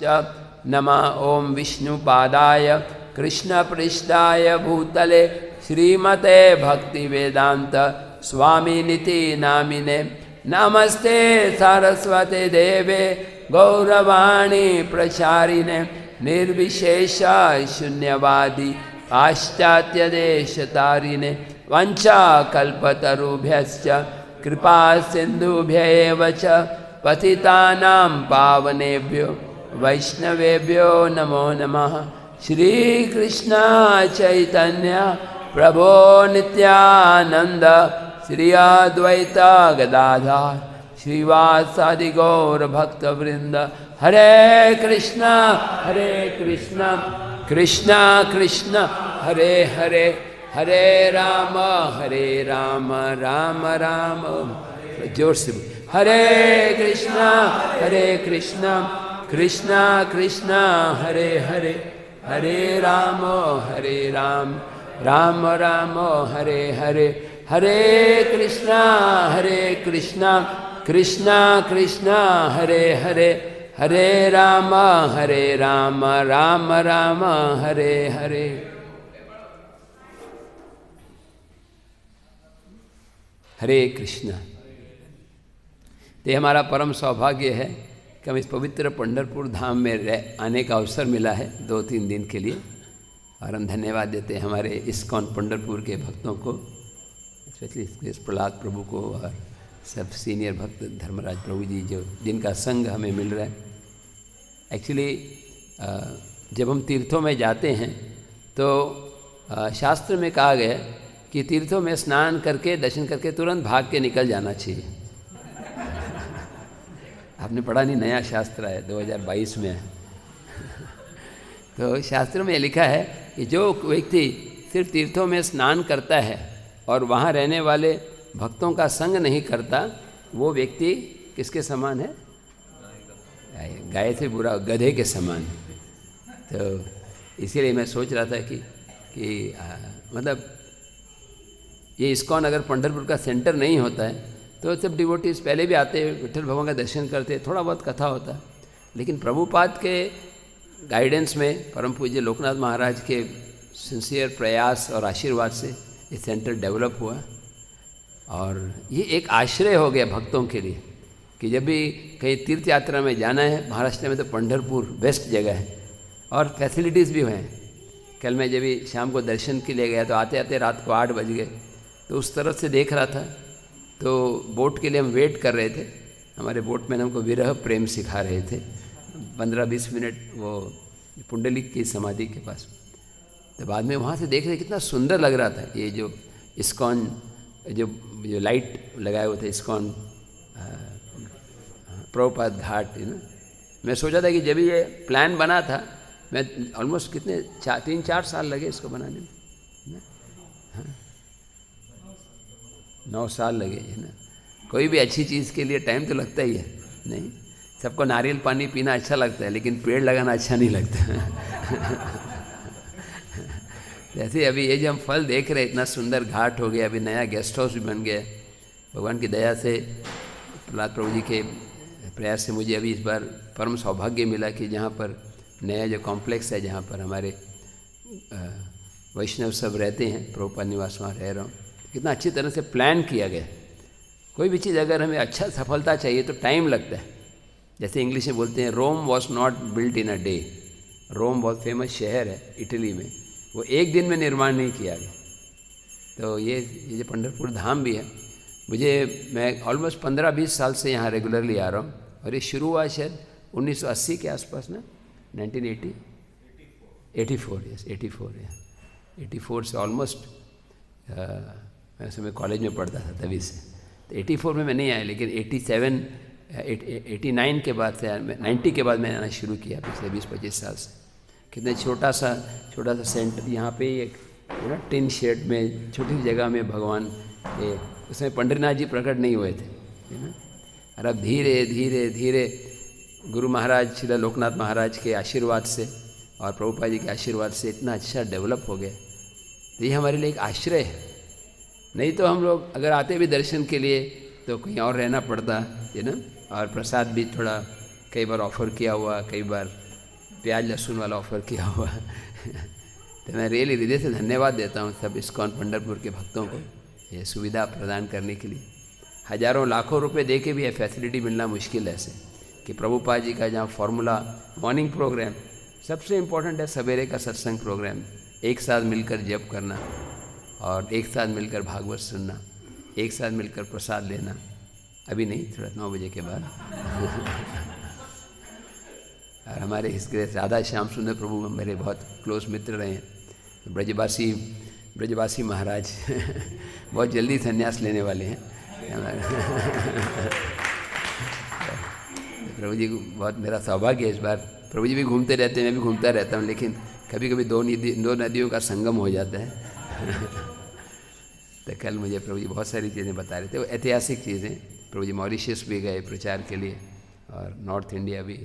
नमः ओं विष्णुपादाय कृष्णपृष्ठाय भूतले श्रीमते भक्तिवेदांत स्वामिनिति नामिने नमस्ते सरस्वते देवे गौरवाणी प्रचारिणे निर्विशेष शून्यवादी पाश्चात्यदेशतारिणे वंशाकल्पतरुभ्यश्च कृपा सिन्धुभ्यैव च पतितानां पावनेभ्यो वैष्णवेभ्यो नमो नमः। श्री कृष्ण चैतन्य प्रभो नित्यानंद श्री अद्वैत गदाधर श्रीवासादि गौर भक्तवृंद हरे कृष्ण कृष्ण कृष्ण हरे हरे हरे राम राम राम जोर से हरे कृष्ण कृष्ण कृष्ण हरे हरे हरे राम राम राम हरे हरे हरे कृष्ण कृष्ण कृष्ण हरे हरे हरे राम राम राम हरे हरे। हरे कृष्ण। ये हमारा परम सौभाग्य है कि हम इस पवित्र पंढरपुर धाम में आने का अवसर मिला है 2-3 दिन के लिए, और हम धन्यवाद देते हैं हमारे इस्कॉन पंढरपुर के भक्तों को, स्पेशली प्रहलाद प्रभु को और सब सीनियर भक्त धर्मराज प्रभु जी जो जिनका संग हमें मिल रहा है। एक्चुअली जब हम तीर्थों में जाते हैं तो शास्त्र में कहा गया कि तीर्थों में स्नान करके दर्शन करके तुरंत भाग के निकल जाना चाहिए। आपने पढ़ा नहीं, नया शास्त्र है 2022 में है। तो शास्त्र में लिखा है कि जो व्यक्ति सिर्फ तीर्थों में स्नान करता है और वहाँ रहने वाले भक्तों का संग नहीं करता, वो व्यक्ति किसके समान है? गाय से बुरा, गधे के समान। तो इसीलिए मैं सोच रहा था कि मतलब ये इस्कॉन अगर पंढरपुर का सेंटर नहीं होता है तो सब डिवोटीज पहले भी आते, विठ्ठल भगवान का दर्शन करते, थोड़ा बहुत कथा होता है। लेकिन प्रभुपाद के गाइडेंस में, परम पूज्य लोकनाथ महाराज के सिंसियर प्रयास और आशीर्वाद से ये सेंटर डेवलप हुआ, और ये एक आश्रय हो गया भक्तों के लिए कि जब भी कहीं तीर्थ यात्रा में जाना है, महाराष्ट्र में तो पंढरपुर बेस्ट जगह है और फैसिलिटीज़ भी हैं। कल मैं जब भी शाम को दर्शन के लिए गया तो आते आते रात को 8 बज गए, तो उस तरफ से देख रहा था तो बोट के लिए हम वेट कर रहे थे। हमारे बोट में हमको विरह प्रेम सिखा रहे थे 15-20 मिनट वो पुंडलिक की समाधि के पास। तो बाद में वहाँ से देख रहे कितना सुंदर लग रहा था ये जो इस्कॉन जो लाइट लगाए हुए थे, इस्कॉन प्रभुपाद घाट, मैं सोचा था कि जब ये प्लान बना था, मैं ऑलमोस्ट कितने 3-4 साल लगे इसको बनाने में, 9 साल लगे है ना। कोई भी अच्छी चीज़ के लिए टाइम तो लगता ही है, नहीं? सबको नारियल पानी पीना अच्छा लगता है लेकिन पेड़ लगाना अच्छा नहीं लगता। जैसे अभी ये जो हम फल देख रहे हैं, इतना सुंदर घाट हो गया, अभी नया गेस्ट हाउस भी बन गया। भगवान की दया से, प्रहलाद प्रभु जी के प्रयास से मुझे अभी इस बार परम सौभाग्य मिला कि जहाँ पर नया जो कॉम्प्लेक्स है, जहाँ पर हमारे वैष्णव सब रहते हैं, प्रभुपाद निवास वहाँ रह रहा हूँ। कितना अच्छी तरह से प्लान किया गया। कोई भी चीज़ अगर हमें अच्छा सफलता चाहिए तो टाइम लगता है। जैसे इंग्लिश में बोलते हैं, Rome was not built in a day. Rome बहुत फेमस शहर है इटली में, वो एक दिन में निर्माण नहीं किया गया। तो ये जो पंढरपुर धाम भी है, मैं ऑलमोस्ट 15-20 साल से यहाँ रेगुलरली आ रहा हूँ, और ये शुरू हुआ शायद 1980 के आसपास ना, 1984 यस 84 से ऑलमोस्ट वैसे मैं कॉलेज में पढ़ता था तभी से। तो 84 में मैं नहीं आया, लेकिन 89 के बाद से, 90 के बाद मैंने आना शुरू किया पिछले 20-25 साल से। कितने छोटा सा सेंटर यहाँ पे एक टिन शेड में छोटी जगह में भगवान के, उसमें पंडरीनाथ जी प्रकट नहीं हुए थे, है ना। और अब धीरे धीरे धीरे गुरु महाराज श्री लोकनाथ महाराज के आशीर्वाद से और प्रभुपाद जी के आशीर्वाद से इतना अच्छा डेवलप हो गया। तो ये हमारे लिए एक आश्रय है। नहीं तो हम लोग अगर आते भी दर्शन के लिए तो कहीं और रहना पड़ता है ना, और प्रसाद भी थोड़ा कई बार ऑफ़र किया हुआ, कई बार प्याज लहसुन वाला ऑफ़र किया हुआ तो मैं रियली हृदय से धन्यवाद देता हूँ सब इस्कॉन पंढरपुर के भक्तों को ये सुविधा प्रदान करने के लिए। हज़ारों लाखों रुपए दे के भी ये फैसिलिटी मिलना मुश्किल है ऐसे कि प्रभुपाद जी का जहाँ फॉर्मूला मॉर्निंग प्रोग्राम सबसे इम्पोर्टेंट है, सवेरे का सत्संग प्रोग्राम, एक साथ मिलकर जप करना और एक साथ मिलकर भागवत सुनना, एक साथ मिलकर प्रसाद लेना। अभी नहीं, थोड़ा 9 बजे के बाद और हमारे इसके राधा श्याम सुंदर प्रभु मेरे बहुत क्लोज मित्र रहे हैं, ब्रजवासी महाराज बहुत जल्दी संन्यास लेने वाले हैं प्रभु जी को बहुत मेरा सौभाग्य है इस बार। प्रभु जी भी घूमते रहते हैं, मैं भी घूमता रहता हूँ, लेकिन कभी कभी दो नदियों का संगम हो जाता है तो कल मुझे प्रभु जी बहुत सारी चीज़ें बता रहे थे, वो ऐतिहासिक चीज़ें। प्रभु जी मॉरिशस भी गए प्रचार के लिए और नॉर्थ इंडिया भी,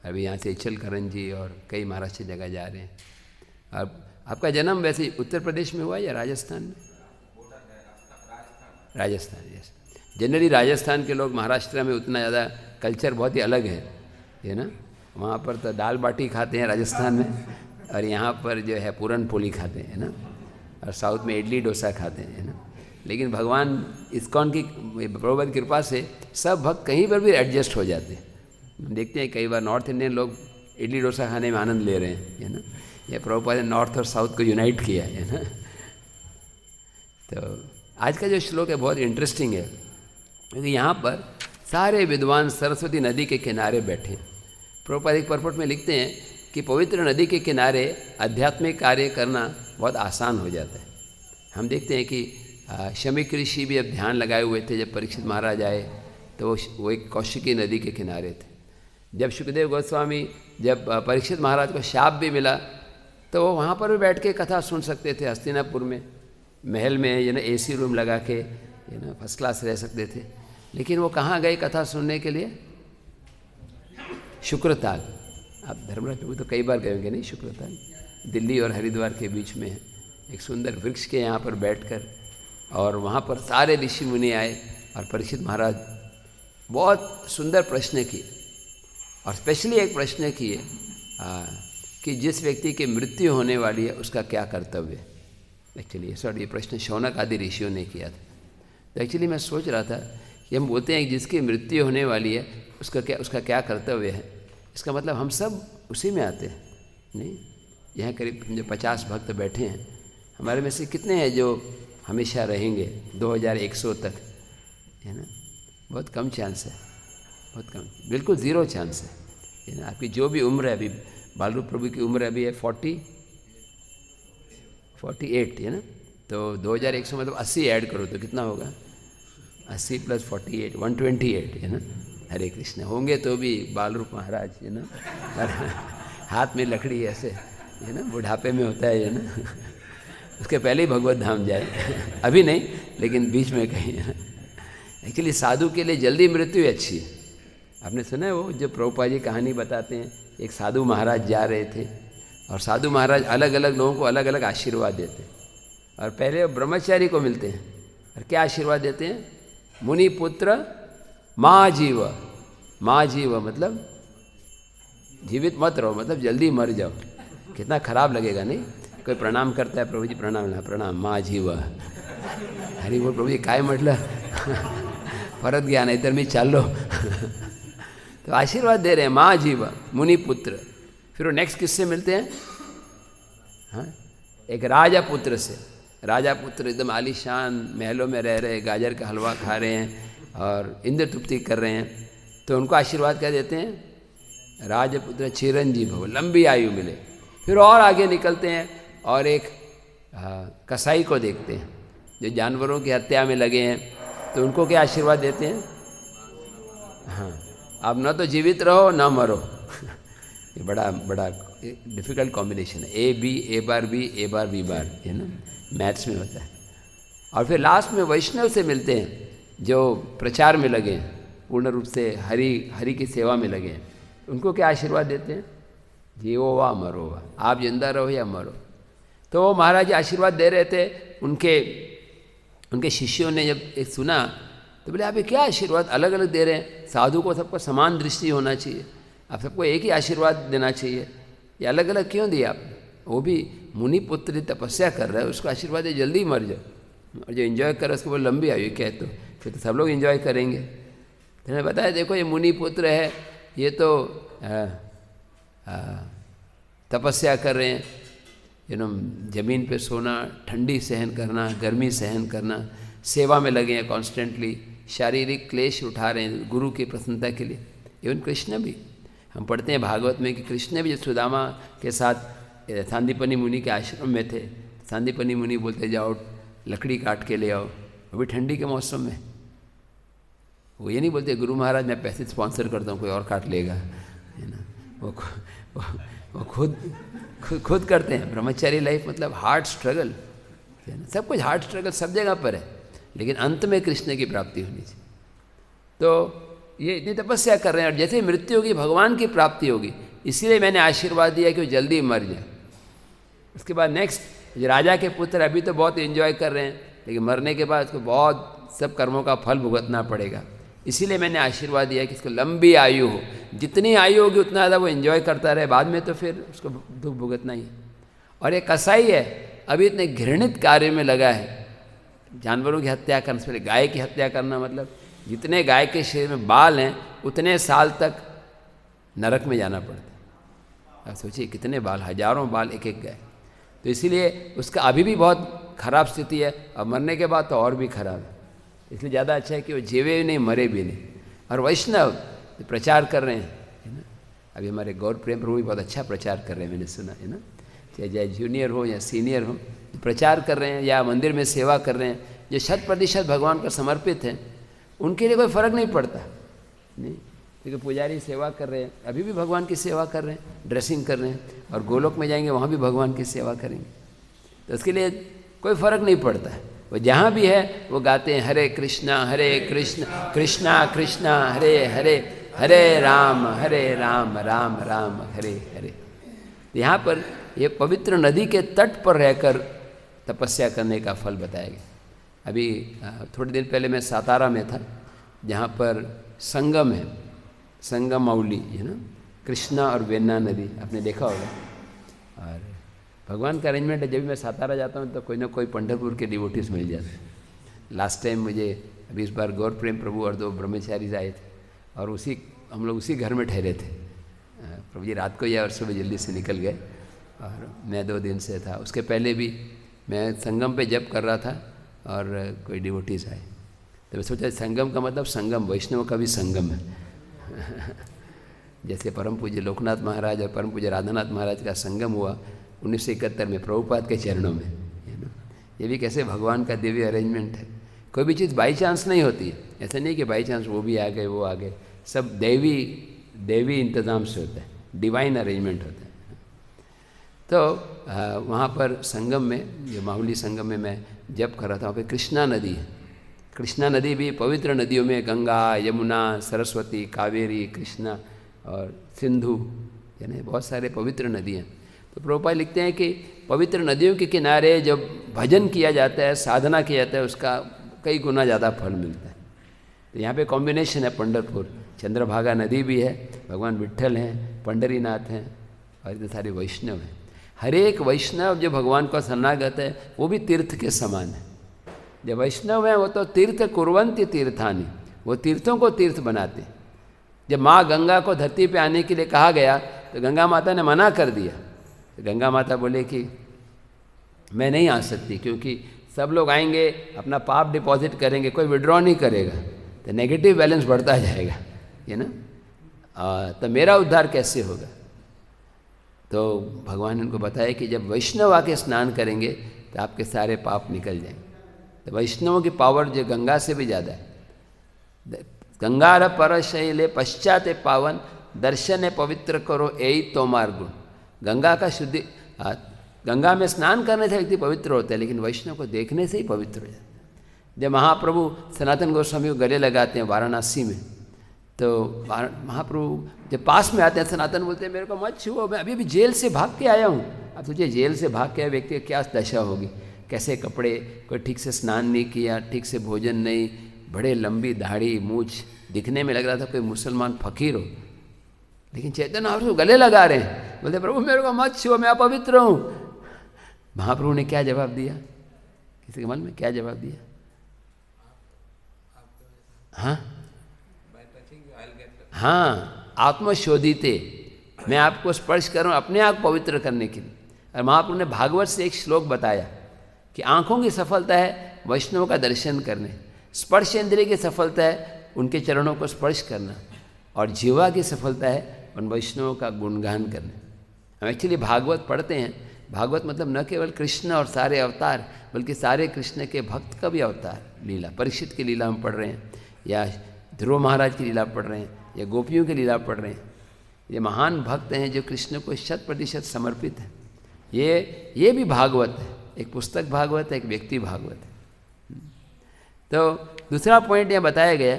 अभी यहाँ से इचलकरंजी जी और कई महाराष्ट्र जगह जा रहे हैं। और आपका जन्म वैसे उत्तर प्रदेश में हुआ या राजस्थान में? राजस्थान, यस। जनरली राजस्थान के लोग महाराष्ट्र में उतना ज़्यादा कल्चर बहुत ही अलग है ना। वहाँ पर तो दाल बाटी खाते हैं राजस्थान में, और यहाँ पर जो है पूरन पोली खाते हैं ना, और साउथ में इडली डोसा खाते हैं ना। लेकिन भगवान इस्कॉन की प्रभुपाद की कृपा से सब भक्त कहीं पर भी एडजस्ट हो जाते हैं। हम देखते हैं कई बार नॉर्थ इंडियन लोग इडली डोसा खाने में आनंद ले रहे हैं, है ना। ये प्रभुपाद ने नॉर्थ और साउथ को यूनाइट किया है ना। तो आज का जो श्लोक है बहुत इंटरेस्टिंग है, क्योंकि यहाँ पर सारे विद्वान सरस्वती नदी के किनारे बैठे हैं। प्रभुपाद एक परपट में लिखते हैं कि पवित्र नदी के किनारे आध्यात्मिक कार्य करना बहुत आसान हो जाता है। हम देखते हैं कि शमीक ऋषि भी अब ध्यान लगाए हुए थे। जब परीक्षित महाराज आए तो वो एक कौशिकी नदी के किनारे थे। जब सुखदेव गोस्वामी, जब परीक्षित महाराज को शाप भी मिला तो वो वहाँ पर भी बैठ के कथा सुन सकते थे। हस्तिनापुर में महल में AC रूम लगा के फर्स्ट क्लास रह सकते थे। लेकिन वो कहाँ गए कथा सुनने के लिए? शुक्रताल। आप धर्मराज प्रभु तो कई बार गए होंगे नहीं? शुक्रताल दिल्ली और हरिद्वार के बीच में है, एक सुंदर वृक्ष के यहाँ पर बैठकर, और वहाँ पर सारे ऋषि मुनि आए और परीक्षित महाराज बहुत सुंदर प्रश्न किए, और स्पेशली एक प्रश्न किए कि जिस व्यक्ति की मृत्यु होने वाली है उसका क्या कर्तव्य है। एक्चुअली ये प्रश्न शौनक आदि ऋषियों ने किया था। तो एक्चुअली मैं सोच रहा था कि हम बोलते हैं कि जिसकी मृत्यु होने वाली है उसका क्या कर्तव्य है, इसका मतलब हम सब उसी में आते हैं नहीं। यहाँ करीब जो 50 भक्त बैठे हैं, हमारे में से कितने हैं जो हमेशा रहेंगे 2100 तक, है ना। बहुत कम चांस है, बहुत कम, बिल्कुल ज़ीरो चांस है ना। आपकी जो भी उम्र है, अभी बालरूप प्रभु की उम्र अभी है 48 है ना। तो 2100 मतलब 80 ऐड करो तो कितना होगा? 80 + 48 128 है ना। हरे कृष्ण होंगे तो भी बालरूप महाराज, है ना। हाथ में लकड़ी ऐसे, है ना, बुढ़ापे में होता है ना। उसके पहले ही भगवत धाम जाए अभी नहीं, लेकिन बीच में कहीं, है ना। एक्चुअली साधु के लिए जल्दी मृत्यु अच्छी है। आपने सुना है वो जो प्रभुपाद जी कहानी बताते हैं, एक साधु महाराज जा रहे थे और साधु महाराज अलग अलग लोगों को अलग अलग आशीर्वाद देते हैं। और पहले वो ब्रह्मचारी को मिलते हैं और क्या आशीर्वाद देते हैं? मुनि पुत्र माँ जीव। माँ जीव मतलब जीवित मत रहो, मतलब जल्दी मर जाओ। कितना खराब लगेगा नहीं? कोई प्रणाम करता है, प्रभु जी प्रणाम, ना प्रणाम, माँ जीव। हरी बोल प्रभु जी काय म्हटलं परत गया नहीं तर मी चाललो तो आशीर्वाद दे रहे हैं, माँ जीव मुनि पुत्र। फिर वो नेक्स्ट किससे मिलते हैं? हाँ, एक राजा पुत्र से। राजा पुत्र एकदम आलीशान महलों में रह रहे, गाजर का हलवा खा रहे हैं और इंद्र तृप्ति कर रहे हैं। तो उनको आशीर्वाद क्या देते हैं? राजपुत्र चिरंजीव हो, लंबी आयु मिले। फिर और आगे निकलते हैं और एक कसाई को देखते हैं जो जानवरों की हत्या में लगे हैं। तो उनको क्या आशीर्वाद देते हैं? हाँ, अब न तो जीवित रहो न मरो ये बड़ा डिफ़िकल्ट कॉम्बिनेशन है। A बार B है ना, मैथ्स में होता है। और फिर लास्ट में वैष्णव से मिलते हैं जो प्रचार में लगे हैं, पूर्ण रूप से हरि की सेवा में लगे हैं। उनको क्या आशीर्वाद देते हैं? जीवो वा मरो वा, आप जिंदा रहो या मरो। तो वो महाराज आशीर्वाद दे रहे थे। उनके शिष्यों ने जब एक सुना तो बोले आप ये क्या आशीर्वाद अलग अलग दे रहे हैं? साधु को सबको समान दृष्टि होना चाहिए, आप सबको एक ही आशीर्वाद देना चाहिए। ये अलग अलग क्यों दिया आपने? वो भी मुनि पुत्र तपस्या कर रहा है, उसको आशीर्वाद है जल्दी मर जाओ, और जो एंजॉय कर रहा है उसको बोल लंबी आयु क्या है, तो फिर तो सब लोग एंजॉय करेंगे। तो मैंने बताया देखो ये मुनि पुत्र है, ये तो तपस्या कर रहे हैं, ज़मीन पे सोना, ठंडी सहन करना, गर्मी सहन करना, सेवा में लगे हैं कॉन्स्टेंटली, शारीरिक क्लेश उठा रहे हैं गुरु की प्रसन्नता के लिए। इवन कृष्ण भी, हम पढ़ते हैं भागवत में कि कृष्ण भी सुदामा के साथ सांदीपनी मुनि के आश्रम में थे। सांदीपनी मुनि बोलते जाओ लकड़ी काट के ले आओ, वो भी ठंडी के मौसम में। वो ये नहीं बोलते गुरु महाराज मैं पैसे स्पॉन्सर करता हूँ कोई और काट लेगा, है ना। वो खुद करते हैं। ब्रह्मचारी लाइफ मतलब हार्ड स्ट्रगल, है ना। सब कुछ हार्ड स्ट्रगल सब जगह पर है, लेकिन अंत में कृष्ण की प्राप्ति होनी चाहिए। तो ये इतनी तपस्या कर रहे हैं, और जैसे ही मृत्यु होगी भगवान की प्राप्ति होगी, इसीलिए मैंने आशीर्वाद दिया कि वो जल्दी मर जाए। उसके बाद नेक्स्ट राजा के पुत्र अभी तो बहुत एंजॉय कर रहे हैं, लेकिन मरने के बाद उसको बहुत सब कर्मों का फल भुगतना पड़ेगा। इसीलिए मैंने आशीर्वाद दिया कि इसको लंबी आयु हो, जितनी आयु होगी उतना ज़्यादा वो एंजॉय करता रहे, बाद में तो फिर उसको दुख भुगतना ही है। और ये कसाई है, अभी इतने घृणित कार्य में लगा है, जानवरों की हत्या करने से पहले गाय की हत्या करना, मतलब जितने गाय के शरीर में बाल हैं उतने साल तक नरक में जाना पड़ता है। आप सोचिए कितने बाल, हजारों बाल एक एक गाय। तो इसीलिए उसका अभी भी बहुत खराब स्थिति है, और मरने के बाद तो और भी खराब है। इसलिए ज़्यादा अच्छा है कि वो जीवे भी नहीं मरे भी नहीं। और वैष्णव प्रचार कर रहे हैं, है ना। अभी हमारे गौर प्रेम प्रभु भी बहुत अच्छा प्रचार कर रहे हैं, मैंने सुना, है ना। चाहे जूनियर हो या सीनियर हो, प्रचार कर रहे हैं या मंदिर में सेवा कर रहे हैं, जो 100% भगवान को समर्पित हैं, उनके लिए कोई फ़र्क नहीं पड़ता, नहीं। क्योंकि पुजारी सेवा कर रहे हैं, अभी भी भगवान की सेवा कर रहे हैं, ड्रेसिंग कर रहे हैं, और गोलोक में जाएंगे वहाँ भी भगवान की सेवा करेंगे। तो उसके लिए कोई फ़र्क नहीं पड़ता है। वो जहाँ भी है वो गाते हैं हरे कृष्णा कृष्णा कृष्णा हरे हरे, हरे राम राम राम हरे हरे। यहाँ पर ये पवित्र नदी के तट पर रहकर तपस्या करने का फल बताया गया। अभी थोड़े दिन पहले मैं सातारा में था, जहाँ पर संगम है, संगम माउली, है ना, कृष्णा और वेन्ना नदी, आपने देखा होगा। और भगवान का अरेंजमेंट है, जब भी मैं सातारा जाता हूँ तो कोई ना कोई पंढरपुर के डिवोटीज मिल जाते हैं। लास्ट टाइम मुझे अभी इस बार गौर प्रेम प्रभु और 2 ब्रह्मचारी आए थे, और हम लोग उसी घर में ठहरे थे। प्रभु जी रात को ही और सुबह जल्दी से निकल गए, और मैं 2 दिन से था। उसके पहले भी मैं संगम पे जप कर रहा था और कोई डिवोटीज आए, तो मैं सोचा संगम का मतलब संगम, वैष्णव का भी संगम है। जैसे परम पूज्य लोकनाथ महाराज और परम पूज्य राधानाथ महाराज का संगम हुआ 1971 में प्रभुपाद के चरणों में, है ना। ये भी कैसे भगवान का दिव्य अरेंजमेंट है। कोई भी चीज़ बाई चांस नहीं होती है, ऐसा नहीं कि बाई चांस वो भी आ गए वो आ गए, सब दैवी इंतज़ाम से होता है, डिवाइन अरेंजमेंट होता है। तो वहाँ पर संगम में, जो माहुली संगम में मैं जप कर रहा था, वहाँ पर कृष्णा नदी है। कृष्णा नदी भी पवित्र नदियों में गंगा, यमुना, सरस्वती, कावेरी, कृष्णा और सिंधु, यानी बहुत सारे पवित्र नदियाँ। तो प्रभुपाद लिखते हैं कि पवित्र नदियों के किनारे जब भजन किया जाता है, साधना किया जाता है, उसका कई गुना ज़्यादा फल मिलता है। तो यहाँ पे कॉम्बिनेशन है, पंढरपुर, चंद्रभागा नदी भी है, भगवान विट्ठल हैं, पंढरीनाथ हैं, और इतने सारे वैष्णव हैं। हर एक वैष्णव जो भगवान को शरणागत है वो भी तीर्थ के समान है। जो वैष्णव हैं वो तो तीर्थ कुर्वन्ति तीर्थानि, वो तीर्थों को तीर्थ बनाते। जब माँ गंगा को धरती पे आने के लिए कहा गया तो गंगा माता ने मना कर दिया। तो गंगा माता बोले कि मैं नहीं आ सकती, क्योंकि सब लोग आएंगे अपना पाप डिपॉजिट करेंगे, कोई विड्रॉ नहीं करेगा, तो नेगेटिव बैलेंस बढ़ता जाएगा, है ना। तो मेरा उद्धार कैसे होगा। तो भगवान ने उनको बताया कि जब वैष्णव आके स्नान करेंगे तो आपके सारे पाप निकल जाएंगे। तो वैष्णवों की पावर जो गंगा से भी ज़्यादा है। गंगार पर शैले पश्चात पावन, दर्शन पवित्र करो यही तोमार गुण। गंगा का शुद्धि, गंगा में स्नान करने से व्यक्ति पवित्र होता है, लेकिन वैष्णव को देखने से ही पवित्र हो जाता है। जब महाप्रभु सनातन गोस्वामी को गले लगाते हैं वाराणसी में, तो महाप्रभु जब पास में आते हैं, सनातन बोलते हैं मेरे को मत छुओ, मैं अभी जेल से भाग के आया हूँ। अब तुझे जेल से भाग के आए व्यक्ति की क्या दशा होगी, कैसे कपड़े, कोई ठीक से स्नान नहीं किया, ठीक से भोजन नहीं, बड़े लंबी दाढ़ी मूछ, दिखने में लग रहा था कोई मुसलमान फकीर हो, लेकिन चैतन्य महाप्रभु गले लगा रहे हैं। बोलते प्रभु मेरे को मत छुओ, मैं अपवित्र हूँ। महाप्रभु ने क्या जवाब दिया? किसी के मन में क्या जवाब दिया? हाँ, आत्मशोधिते, मैं आपको स्पर्श करूँ अपने आप पवित्र करने के लिए। और महाप्रभु ने भागवत से एक श्लोक बताया कि आँखों की सफलता है वैष्णव का दर्शन करने, स्पर्श इंद्रिय की सफलता है उनके चरणों को स्पर्श करना, और जीवा की सफलता है उन वैष्णवों का गुणगान करना। हम एक्चुअली भागवत पढ़ते हैं, भागवत मतलब न केवल कृष्ण और सारे अवतार, बल्कि सारे कृष्ण के भक्त का भी अवतार लीला। परीक्षित की लीला हम पढ़ रहे हैं, या ध्रुव महाराज की लीला पढ़ रहे हैं, या गोपियों की लीला पढ़ रहे हैं। ये महान भक्त हैं जो कृष्ण को 100% समर्पित हैं। ये भी भागवत है, एक पुस्तक भागवत है, एक व्यक्ति भागवत है। तो दूसरा पॉइंट यह बताया गया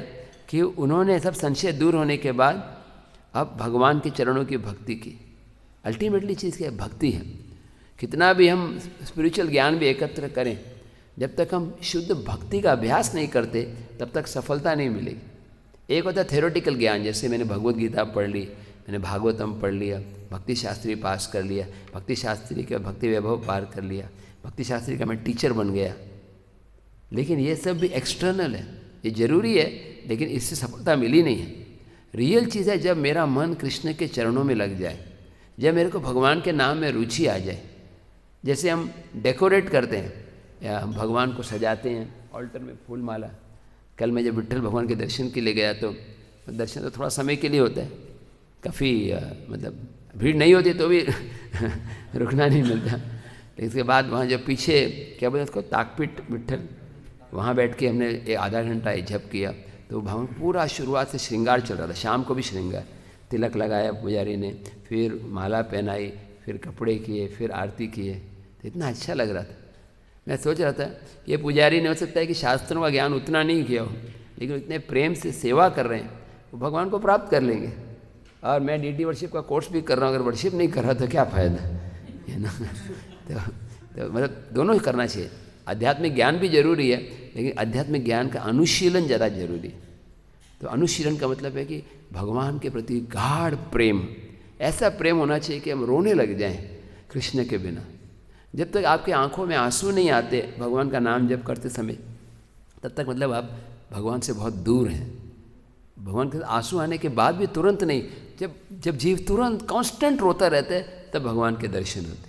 कि उन्होंने सब संशय दूर होने के बाद अब भगवान के चरणों की भक्ति की। अल्टीमेटली चीज़ क्या है? भक्ति है। कितना भी हम स्पिरिचुअल ज्ञान भी एकत्र करें, जब तक हम शुद्ध भक्ति का अभ्यास नहीं करते तब तक सफलता नहीं मिलेगी। एक होता है थ्योरेटिकल ज्ञान, जैसे मैंने भगवत गीता पढ़ ली, मैंने भागवतम पढ़ लिया, भक्ति शास्त्री पास कर लिया, भक्ति शास्त्री का भक्ति वैभव पार कर लिया, भक्ति शास्त्री का मैं टीचर बन गया। लेकिन ये सब भी एक्सटर्नल है, ये जरूरी है, लेकिन इससे सफलता मिली नहीं है। रियल चीज़ है जब मेरा मन कृष्ण के चरणों में लग जाए, जब मेरे को भगवान के नाम में रुचि आ जाए। जैसे हम डेकोरेट करते हैं या हम भगवान को सजाते हैं ऑल्टर में फूल माला। कल मैं जब विट्ठल भगवान के दर्शन के लिए गया तो दर्शन तो थोड़ा समय के लिए होता है, काफ़ी मतलब भीड़ नहीं होती तो भी रुकना नहीं मिलता। लेकिन इसके बाद वहाँ जब पीछे क्या बोलते उसको ताकपीठ विट्ठल, वहाँ बैठ के हमने एक आधा घंटा जप किया तो भवन पूरा शुरुआत से श्रृंगार चल रहा था। शाम को भी श्रृंगार, तिलक लगाया पुजारी ने, फिर माला पहनाई, फिर कपड़े किए, फिर आरती किए, तो इतना अच्छा लग रहा था। मैं सोच रहा था ये पुजारी ने हो सकता है कि शास्त्रों का ज्ञान उतना नहीं किया हो, लेकिन इतने प्रेम से सेवा कर रहे हैं, वो भगवान को प्राप्त कर लेंगे। और मैं डीटी वर्शिप का कोर्स भी कर रहा हूँ, अगर वर्शिप नहीं कर रहा तो क्या फ़ायदा है ना। तो मतलब दोनों ही करना चाहिए। आध्यात्मिक ज्ञान भी जरूरी है, लेकिन आध्यात्मिक ज्ञान का अनुशीलन ज़्यादा जरूरी है। तो अनुशीलन का मतलब है कि भगवान के प्रति गाढ़ प्रेम, ऐसा प्रेम होना चाहिए कि हम रोने लग जाएं कृष्ण के बिना। जब तक आपके आंखों में आंसू नहीं आते भगवान का नाम जप करते समय, तब तक मतलब आप भगवान से बहुत दूर हैं। भगवान के आंसू आने के बाद भी तुरंत नहीं, जब जीव तुरंत कांस्टेंट रोता रहता है तब भगवान के दर्शन होते।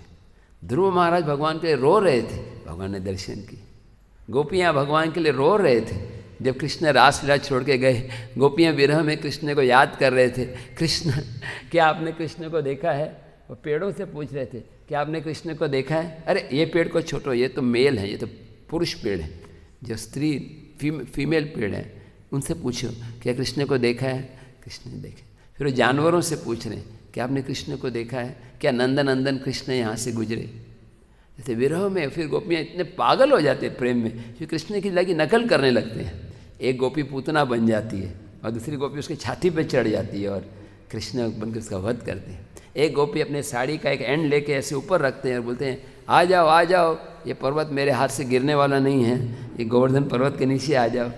ध्रुव महाराज भगवान के लिए रो रहे थे, भगवान ने दर्शन किए। गोपियाँ भगवान के लिए रो रहे थे, जब कृष्ण रासलीला छोड़ के गए, गोपियाँ विरह में कृष्ण को याद कर रहे थे। कृष्ण, क्या आपने कृष्ण को देखा है? वो पेड़ों से पूछ रहे थे, क्या आपने कृष्ण को देखा है? अरे ये पेड़ को छोड़ो, ये तो मेल है, ये तो पुरुष पेड़ है। जो स्त्री फीमेल पेड़ है उनसे पूछो क्या कृष्ण को देखा है? कृष्ण ने देखा। फिर वो जानवरों से पूछ रहे हैं, क्या आपने कृष्ण को देखा है? क्या नंदन नंदन कृष्ण यहाँ से गुजरे? जैसे विरह में फिर गोपियाँ इतने पागल हो जाते हैं प्रेम में, फिर कृष्ण की लगी नकल करने लगते हैं। एक गोपी पूतना बन जाती है और दूसरी गोपी उसकी छाती पे चढ़ जाती है और कृष्ण बनकर उसका वध करते हैं। एक गोपी अपने साड़ी का एक एंड लेके ऐसे ऊपर रखते हैं और बोलते हैं आ जाओ आ जाओ, ये पर्वत मेरे हाथ से गिरने वाला नहीं है, ये गोवर्धन पर्वत के नीचे आ जाओ।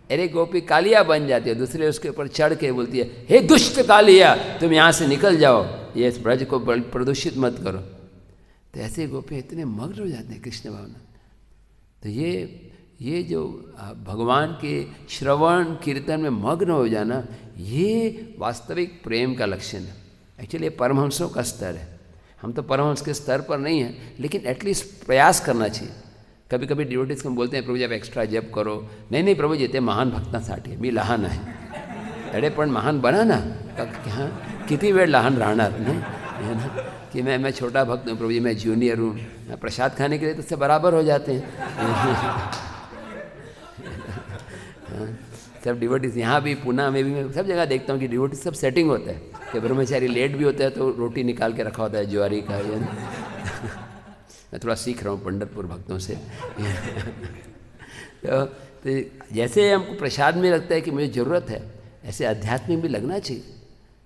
अरे गोपी कालिया बन जाती है, दूसरे उसके ऊपर चढ़ के बोलती है हे दुष्ट कालिया, तुम यहाँ से निकल जाओ, ये इस ब्रज को प्रदूषित मत करो। तो ऐसे गोपी इतने मग्न हो जाते हैं कृष्ण भावना। तो ये जो भगवान के श्रवण कीर्तन में मग्न हो जाना, ये वास्तविक प्रेम का लक्षण है। एक्चुअली ये परमहंसों का स्तर है। हम तो परमहंस के स्तर पर नहीं हैं, लेकिन एटलीस्ट प्रयास करना चाहिए। कभी कभी डिवोटीज को बोलते हैं प्रभु जब एक्स्ट्रा जप करो, नहीं प्रभु जी ते महान भक्तांसाठी मी लहान आहे, अरे पण महान बना ना, हाँ किती वेळ लहान राहणार नाही है ना, कि मैं छोटा भक्त हूँ प्रभु जी, मैं जूनियर हूँ, प्रसाद खाने के लिए तो उससे बराबर हो जाते हैं। सब डिवोटीज यहाँ भी पुणे में भी मैं सब जगह देखता हूँ कि डिवोटीज सब सेटिंग होता है कि ब्रह्मचारी लेट भी होता है तो रोटी निकाल के रखा होता है ज्वारी का। मैं थोड़ा सीख रहा हूँ पंढरपुर भक्तों से। तो जैसे हमको प्रसाद में लगता है कि मुझे ज़रूरत है, ऐसे आध्यात्मिक भी लगना चाहिए।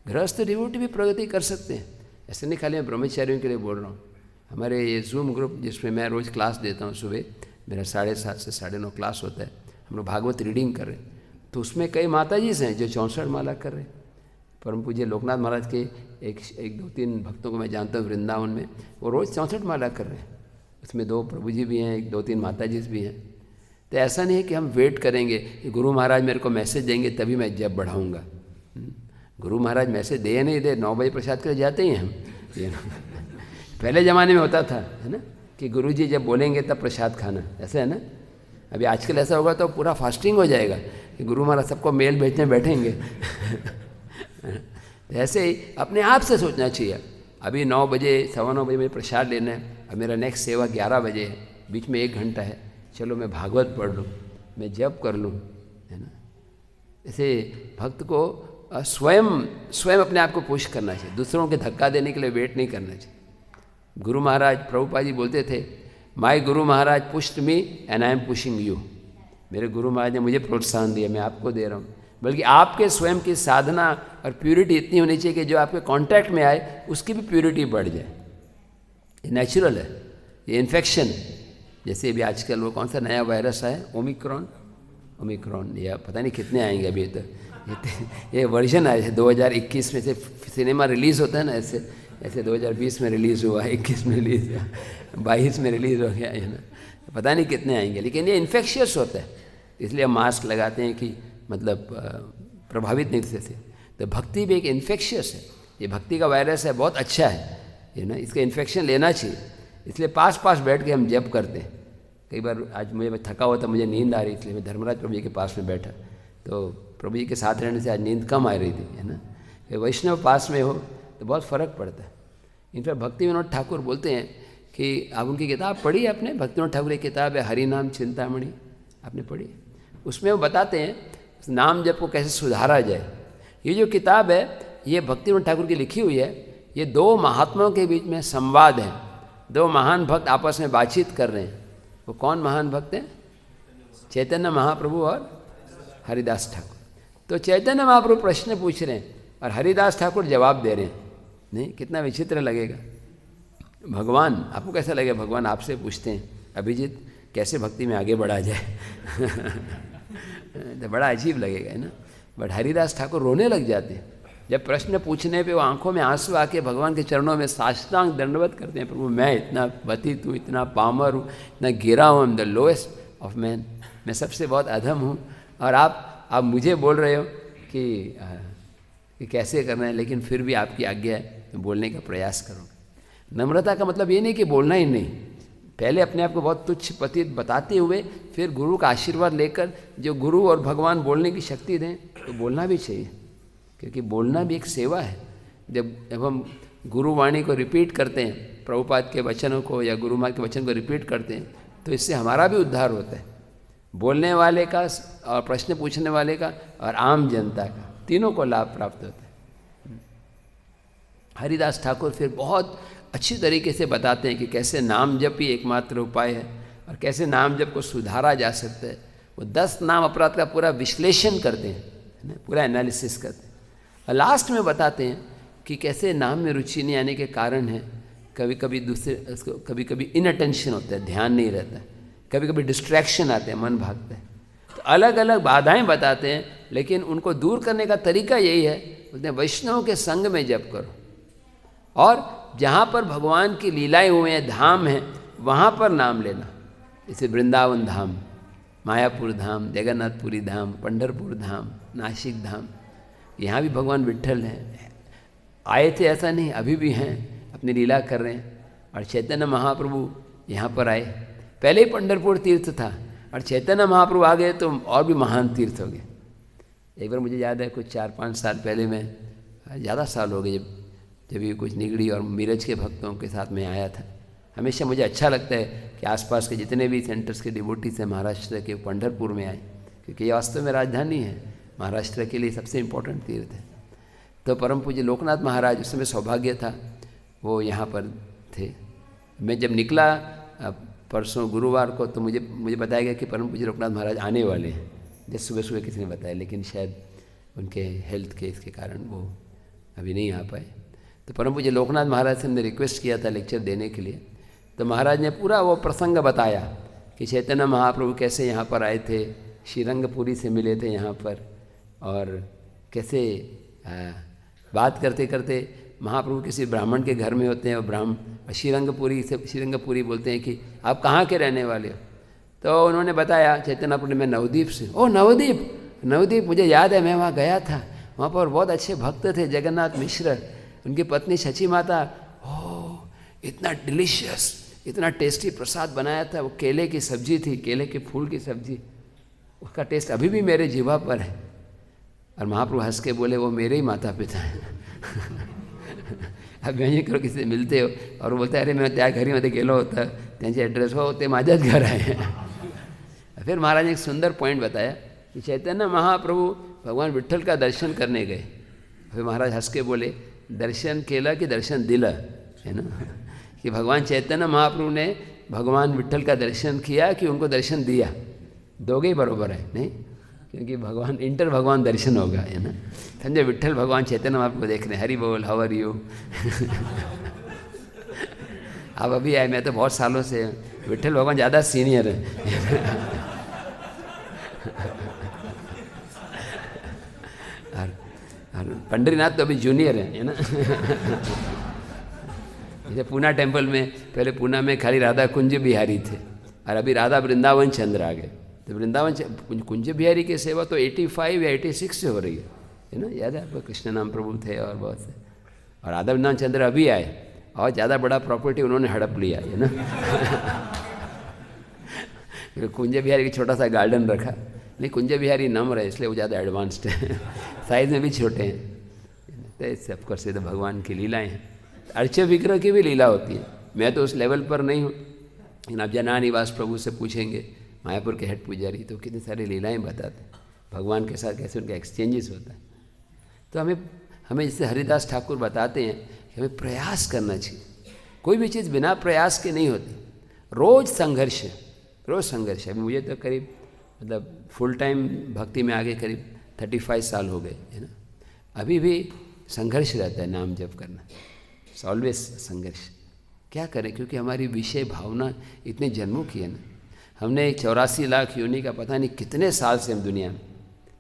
गृहस्थ डिवोटी भी प्रगति कर सकते हैं, ऐसे नहीं खाली मैं ब्रह्मचारियों के लिए बोल रहा हूँ। हमारे ये जूम ग्रुप जिसमें मैं रोज़ क्लास देता हूँ, सुबह मेरा 7:30 से 9:30 क्लास होता है, हम लोग भागवत रीडिंग कर रहे हैं। तो उसमें कई माताजी हैं जो 64 माला कर रहे हैं, परम पूज्य लोकनाथ महाराज के एक दो तीन भक्तों को मैं जानता हूँ वृंदावन में, वो रोज़ 64 माला कर रहे हैं। उसमें 2 प्रभु जी भी हैं, एक 2-3 माता जी भी हैं। तो ऐसा नहीं है कि हम वेट करेंगे कि गुरु महाराज मेरे को मैसेज देंगे तभी मैं जब बढ़ाऊँगा। गुरु महाराज मैसेज दे नहीं दे, 9 बजे प्रसाद कर जाते ही हम। पहले ज़माने में होता था, है ना, कि गुरु जी जब बोलेंगे तब प्रसाद खाना, ऐसा है ना। अभी आजकल ऐसा होगा तो पूरा फास्टिंग हो जाएगा कि गुरु महाराज सबको मेल भेजने बैठेंगे। ऐसे ही अपने आप से सोचना चाहिए, अभी 9 बजे 9:15 बजे मुझे प्रसाद लेना है, अब मेरा नेक्स्ट सेवा 11 बजे है, बीच में 1 घंटा है, चलो मैं भागवत पढ़ लूँ, मैं जप कर लूँ, है ना। ऐसे भक्त को स्वयं अपने आप को पुश करना चाहिए, दूसरों के धक्का देने के लिए वेट नहीं करना चाहिए। गुरु महाराज प्रभुपाद जी बोलते थे, my guru Maharaj pushed me and I am pushing you. मेरे गुरु महाराज ने मुझे प्रोत्साहन दिया, मैं आपको दे रहा हूँ। बल्कि आपके स्वयं की साधना और प्यूरिटी इतनी होनी चाहिए कि जो आपके कांटेक्ट में आए उसकी भी प्यूरिटी बढ़ जाए। ये नेचुरल है, ये इन्फेक्शन है। जैसे अभी आजकल वो कौन सा नया वायरस है, ओमिक्रॉन, या पता नहीं कितने आएंगे अभी तो, ये वर्जन आए थे 2021 में से सिनेमा रिलीज़ होता है ना, ऐसे 2020 में रिलीज़ हुआ, 21 में रिलीज़ हुआ, 22 में रिलीज़ हो गया, है ना, पता नहीं कितने आएंगे। लेकिन ये इन्फेक्शियस होता है, इसलिए हम मास्क लगाते हैं कि मतलब प्रभावित नहीं होते। तो भक्ति भी एक इन्फेक्शियस है, ये भक्ति का वायरस है, बहुत अच्छा है ना, इसका इन्फेक्शन लेना चाहिए। इसलिए पास बैठ के हम जप करते हैं। कई बार आज मैं थका हुआ था, मुझे नींद आ रही थी, मैं धर्मराज प्रभु जी के पास में बैठा, तो प्रभु जी के साथ रहने से आज नींद कम आ रही थी, है ना। वैष्णव पास में हो तो बहुत फ़र्क पड़ता है। इनफैक्ट भक्ति विनोद ठाकुर बोलते हैं कि आप उनकी किताब पढ़ी है आपने, भक्ति विनोद ठाकुर की किताब है हरि नाम चिंतामणि, आपने पढ़ी? उसमें वो बताते हैं नाम जप को कैसे सुधारा जाए। ये जो किताब है ये भक्ति विनोद ठाकुर की लिखी हुई है, ये 2 महात्माओं के बीच में संवाद है, 2 महान भक्त आपस में बातचीत कर रहे हैं। वो कौन महान भक्त हैं? चैतन्य महाप्रभु और हरिदास ठाकुर। तो चैतन्य महाप्रभु प्रश्न पूछ रहे हैं और हरिदास ठाकुर जवाब दे रहे हैं। नहीं, कितना विचित्र लगेगा। भगवान, आपको कैसा लगेगा? भगवान आपसे पूछते हैं, अभिजीत कैसे भक्ति में आगे बढ़ा जाए? तो बड़ा अजीब लगेगा, है ना। बट हरिदास ठाकुर रोने लग जाते हैं जब प्रश्न पूछने पे। वो आंखों में आंसू आके भगवान के चरणों में साष्टांग दंडवत करते हैं, प्रभु मैं इतना पतित हूँ, इतना पामर हूँ, इतना गिरा हूँ, I am the lowest of man, मैं सबसे बहुत अधम हूँ, और आप मुझे बोल रहे हो कि कैसे करना है, लेकिन फिर भी आपकी आज्ञा है तो बोलने का प्रयास करूँगा। नम्रता का मतलब ये नहीं कि बोलना ही नहीं, पहले अपने आप को बहुत तुच्छ पतित बताते हुए फिर गुरु का आशीर्वाद लेकर जो गुरु और भगवान बोलने की शक्ति दें तो बोलना भी चाहिए, क्योंकि बोलना भी एक सेवा है। जब हम गुरुवाणी को रिपीट करते हैं, प्रभुपाद के वचनों को या गुरु माँ के वचन को रिपीट करते हैं, तो इससे हमारा भी उद्धार होता है, बोलने वाले का और प्रश्न पूछने वाले का और आम जनता का, तीनों को लाभ प्राप्त होता है। हरिदास ठाकुर फिर बहुत अच्छी तरीके से बताते हैं कि कैसे नाम जप ही एकमात्र उपाय है और कैसे नाम जप को सुधारा जा सकता है। वो 10 नाम अपराध का पूरा विश्लेषण करते हैं, है ना, पूरा एनालिसिस करते हैं, और लास्ट में बताते हैं कि कैसे नाम में रुचि नहीं आने के कारण है। कभी कभी इनअटेंशन होता है, ध्यान नहीं रहता है, कभी कभी डिस्ट्रैक्शन आते हैं, मन भागता है। तो अलग अलग बाधाएं बताते हैं, लेकिन उनको दूर करने का तरीका यही है, बोलते हैं वैष्णव के संग में जप करो, और जहाँ पर भगवान की लीलाएं हुए हैं, धाम हैं, वहाँ पर नाम लेना। जैसे वृंदावन धाम, मायापुर धाम, जगन्नाथपुरी धाम, पंढरपुर धाम, नासिक धाम, यहाँ भी भगवान विट्ठल हैं, आए थे ऐसा नहीं, अभी भी हैं, अपनी लीला कर रहे हैं। और चैतन्य महाप्रभु यहाँ पर आए, पहले ही पंढरपुर तीर्थ था और चैतन्य महाप्रभु आ गए तो और भी महान तीर्थ हो गए। एक बार मुझे याद है, कुछ 4-5 साल पहले, मैं ज़्यादा साल हो गए, जब ये कुछ निगड़ी और मीरज के भक्तों के साथ में आया था। हमेशा मुझे अच्छा लगता है कि आसपास के जितने भी सेंटर्स के डिवोटीज हैं महाराष्ट्र के, पंढरपुर में आए, क्योंकि ये वास्तव में राजधानी है, महाराष्ट्र के लिए सबसे इम्पोर्टेंट तीर्थ है। तो परम पूज्य लोकनाथ महाराज, उस समय सौभाग्य था, वो यहाँ पर थे। मैं जब निकला परसों गुरुवार को, तो मुझे बताया गया कि परम पूज्य लोकनाथ महाराज आने वाले हैं। जैसे सुबह किसी ने बताया, लेकिन शायद उनके हेल्थ के इसके कारण वो अभी नहीं आ पाए। तो परम पूज्य लोकनाथ महाराज से हमने रिक्वेस्ट किया था लेक्चर देने के लिए, तो महाराज ने पूरा वो प्रसंग बताया कि चैतन्य महाप्रभु कैसे यहाँ पर आए थे, श्रीरंगपुरी से मिले थे यहाँ पर, और कैसे बात करते करते महाप्रभु किसी ब्राह्मण के घर में होते हैं, और ब्राह्मण श्रीरंगपुरी बोलते हैं कि आप कहाँ के रहने वाले हो? तो उन्होंने बताया चैतन्य महाप्रभु ने, मैं नवदीप से। ओ नवदीप, मुझे याद है, मैं वहाँ गया था, वहाँ पर बहुत अच्छे भक्त थे, जगन्नाथ मिश्र, उनकी पत्नी शची माता। ओह इतना डिलीशियस, इतना टेस्टी प्रसाद बनाया था, वो केले की सब्जी थी, केले के फूल की सब्जी, उसका टेस्ट अभी भी मेरे जीवा पर है। और महाप्रभु हंस के बोले, वो मेरे ही माता पिता हैं। अब मैं करो किसी से मिलते हो और वो बोलते अरे मैं त्या घरी मध्ये गेलो होता, त्यांचे एड्रेस हो ते माझ्याच घर आहे। फिर महाराज ने एक सुंदर पॉइंट बताया कि चैतन्य महाप्रभु भगवान विठ्ठल का दर्शन करने गए। फिर महाराज हंस के बोले, दर्शन केला कि दर्शन दिला, है ना, कि भगवान चैतन्य महाप्रभु ने भगवान विठ्ठल का दर्शन किया कि उनको दर्शन दिया, दोगे ही बरोबर है नहीं, क्योंकि भगवान इंटर भगवान दर्शन होगा, है ना। समझे, विठ्ठल भगवान चैतन्य महाप्रभु को देख रहे हैं, हरि बोल, हाउ आर यू। अब अभी आए, मैं तो बहुत सालों से, विठ्ठल भगवान ज़्यादा सीनियर है। और पंडरीनाथ तो अभी जूनियर है ना। जैसे पूना टेम्पल में, पहले पूना में खाली राधा कुंज बिहारी थे, और अभी राधा वृंदावन चंद्र आ गए। तो वृंदावन कुंज बिहारी की सेवा तो 85 या 86 से हो रही है ना, याद है आपको? कृष्ण नाम प्रभु थे और बहुत से, और राधा वृंदावन चंद्र अभी आए, और ज़्यादा बड़ा प्रॉपर्टी उन्होंने हड़प लिया, है ना। कुंज बिहारी की छोटा सा गार्डन रखा, नहीं कुंज बिहारी नम्र है इसलिए वो ज़्यादा एडवांस्ड है, साइज़ में भी छोटे हैं। तो इससे ऑफकोर्स ये तो भगवान की लीलाएँ हैं, अर्चे विग्रह की भी लीला होती है। मैं तो उस लेवल पर नहीं हूँ, लेकिन आप जना निवास प्रभु से पूछेंगे, मायापुर के हेड पुजारी, तो कितनी सारी लीलाएँ बताते हैं भगवान के साथ, कैसे उनका एक्सचेंजेस होता है। तो हमें जैसे हरिदास ठाकुर बताते हैं कि हमें प्रयास करना चाहिए, कोई भी चीज़ बिना प्रयास के नहीं होती, रोज़ संघर्ष है, रोज़ संघर्ष है। मुझे तो करीब मतलब फुल टाइम भक्ति में आगे करीब 35 साल हो गए, है ना। अभी भी संघर्ष रहता है, नाम जप करना, ऑलवेज संघर्ष। क्या करें, क्योंकि हमारी विषय भावना इतने जन्मों की है ना। हमने 84 लाख योनि का पता नहीं कितने साल से हम दुनिया में,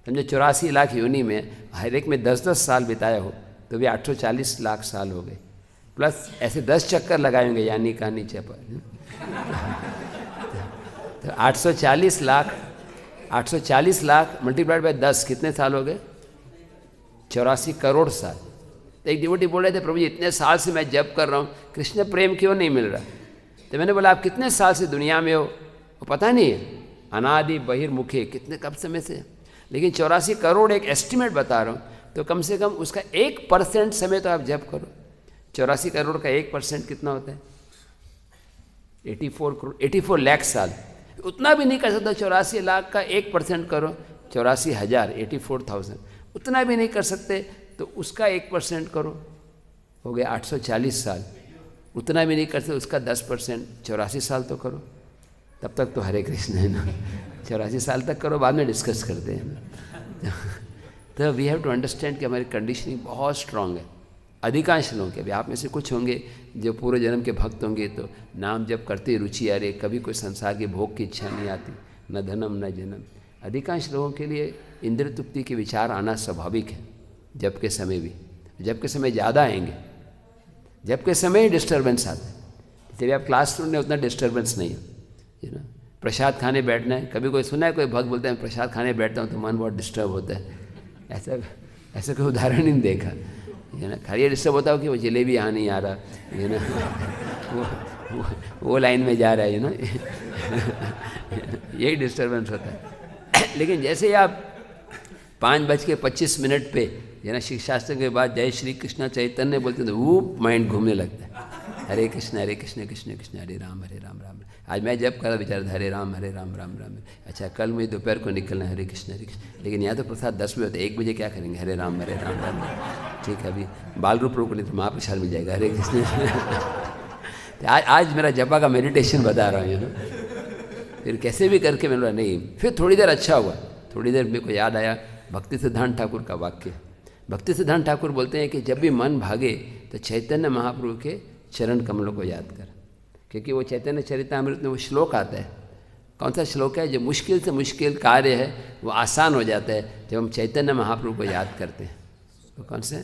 समझो 84 लाख योनि में हर एक में 10-10 साल बिताया हो तो भी 840 लाख साल हो गए, प्लस ऐसे 10 चक्कर लगाए होंगे यानी का नीचे पर। तो 840 लाख मल्टीप्लाइड बाय 10 कितने साल हो गए? 84 करोड़ साल। तो एक डिवोटी बोल रहे थे, प्रभु जी इतने साल से मैं जप कर रहा हूँ, कृष्ण प्रेम क्यों नहीं मिल रहा? तो मैंने बोला आप कितने साल से दुनिया में हो वो पता नहीं है, अनादि बहिर्मुखे, कितने कब समय से, लेकिन 84 करोड़ एक एस्टिमेट बता रहा हूँ, तो कम से कम उसका 1% समय तो आप जप करो। 84 करोड़ का 1% कितना होता है? 84 लाख साल, उतना भी नहीं कर सकता। 84 लाख का 1% करो, 84,000, 84,000, उतना भी नहीं कर सकते तो उसका 1% करो, हो गया 840 साल। उतना भी नहीं कर सकते उसका 10%, 84 साल तो करो, तब तक तो हरे कृष्ण है ना। 84 साल तक करो, बाद में डिस्कस करते हैं ना। तो वी हैव टू अंडरस्टैंड कि हमारी कंडीशनिंग बहुत स्ट्रांग है। अधिकांश लोगों के, अभी आप में से कुछ होंगे जो पूर्व जन्म के भक्त होंगे, तो नाम जब करते रुचि आ रही, कभी कोई संसार के भोग की इच्छा नहीं आती, न धनम न जन्म। अधिकांश लोगों के लिए इंद्र तृप्ति के विचार आना स्वाभाविक है, जब के समय भी, जब के समय ज़्यादा आएंगे, जब के समय ही डिस्टर्बेंस आता है। इसलिए आप क्लास में उतना डिस्टर्बेंस नहीं है ना। प्रसाद खाने बैठना है, कभी कोई सुना है कोई भक्त बोलते हैं प्रसाद खाने बैठता हूँ तो मन बहुत डिस्टर्ब होता है? ऐसा कोई उदाहरण नहीं देखा, है ना। खाली ये डिस्टर्ब होता हो कि वो जलेबी यहाँ नहीं आ रहा, है ना, वो लाइन में जा रहा है ना। यही डिस्टर्बेंस होता है। लेकिन जैसे ही आप 5:25 पे, है ना, शिक्षास्त्र के बाद जय श्री कृष्ण चैतन्य बोलते हैं तो वो माइंड घूमने लगता है। हरे कृष्ण कृष्ण कृष्ण हरे राम राम राम। आज मैं जब करा विचार हरे राम राम राम। अच्छा कल मुझे दोपहर को निकलना है, हरे कृष्ण। लेकिन यहाँ तो प्रसाद 10 बजे होता है, 1 बजे क्या करेंगे? हरे राम राम। ठीक है, अभी बाल रूप रोक नहीं तो महाप्रसाद मिल जाएगा, हरे कृष्ण। आज मेरा जपा का मेडिटेशन बता रहा हूँ, है ना। फिर कैसे भी करके मैंने बोला नहीं, फिर थोड़ी देर अच्छा हुआ। थोड़ी देर मेरे को याद आया भक्ति सिद्धांत ठाकुर का वाक्य। भक्ति सिद्धांत ठाकुर बोलते हैं कि जब भी मन भागे तो चैतन्य महाप्रभु के चरण कमलों को याद कर, क्योंकि वो चैतन्य चरितामृत में वो श्लोक आता है। कौन सा श्लोक है? जो मुश्किल से मुश्किल कार्य है वो आसान हो जाता है जब हम चैतन्य महाप्रभु को याद करते हैं। तो कौन से?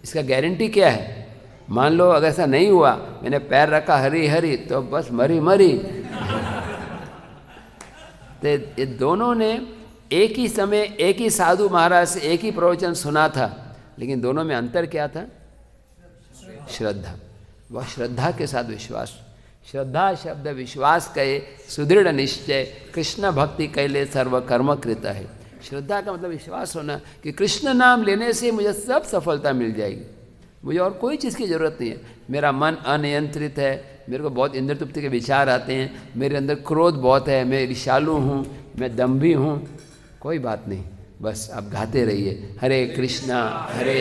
इसका गारंटी क्या है? मान लो अगर ऐसा नहीं हुआ, मैंने पैर रखा हरी हरी, तो बस मरी मरी। तो ये दोनों ने एक ही समय एक ही साधु महाराज से एक ही प्रवचन सुना था, लेकिन दोनों में अंतर क्या था? श्रद्धा। वह श्रद्धा के साथ विश्वास। श्रद्धा शब्द विश्वास कहे सुदृढ़ निश्चय, कृष्ण भक्ति कैले सर्व कर्म कृत है। श्रद्धा का मतलब विश्वास होना कि कृष्ण नाम लेने से मुझे सब सफलता मिल जाएगी, मुझे और कोई चीज़ की ज़रूरत नहीं है। मेरा मन अनियंत्रित है, मेरे को बहुत इंद्र तृप्ति के विचार आते हैं, मेरे अंदर क्रोध बहुत है, मैं ऋषालु हूँ, मैं दम्भी हूँ, कोई बात नहीं, बस आप गाते रहिए हरे कृष्णा हरे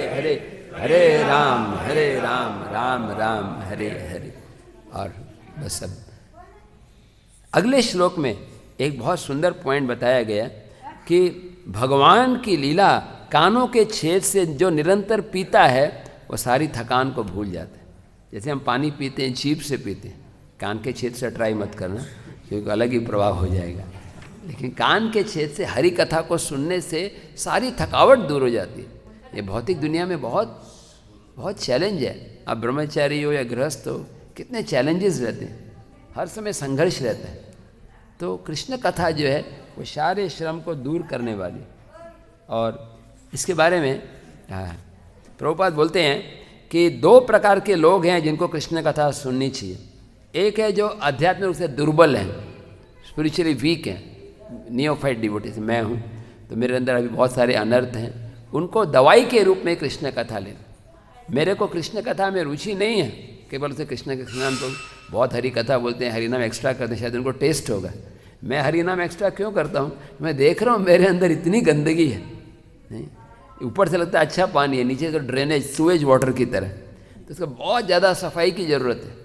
हरे हरे राम राम राम हरे हरे। और बस अब अगले श्लोक में एक बहुत सुंदर पॉइंट बताया गया कि भगवान की लीला कानों के छेद से जो निरंतर पीता है वो सारी थकान को भूल जाता है। जैसे हम पानी पीते हैं, जीभ से पीते हैं, कान के छेद से ट्राई मत करना क्योंकि अलग ही प्रभाव हो जाएगा। लेकिन कान के छेद से हरि कथा को सुनने से सारी थकावट दूर हो जाती है। ये भौतिक दुनिया में बहुत बहुत चैलेंज है। आप ब्रह्मचारी हो या गृहस्थ हो, कितने चैलेंजेस रहते हैं, हर समय संघर्ष रहता है। तो कृष्ण कथा जो है वो सारे श्रम को दूर करने वाली। और इसके बारे में प्रभुपाद बोलते हैं कि दो प्रकार के लोग हैं जिनको कृष्ण कथा सुननी चाहिए। एक है जो आध्यात्मिक रूप से दुर्बल हैं, स्पिरिचुअली वीक हैं, नियोफाइट डिवोटीज, मैं हूँ, तो मेरे अंदर अभी बहुत सारे अनर्थ हैं, उनको दवाई के रूप में कृष्ण कथा लेना। मेरे को कृष्ण कथा में रुचि नहीं है, केवल से कृष्ण के नाम तो बहुत हरी कथा बोलते हैं, हरी नाम एक्स्ट्रा करते हैं, शायद उनको टेस्ट होगा। मैं हरी नाम एक्स्ट्रा क्यों करता हूँ? मैं देख रहा हूँ मेरे अंदर इतनी गंदगी है, नहीं, ऊपर से लगता है अच्छा पानी है, नीचे तो ड्रेनेज सुएज वाटर की तरह, तो इसका बहुत ज़्यादा सफाई की ज़रूरत है।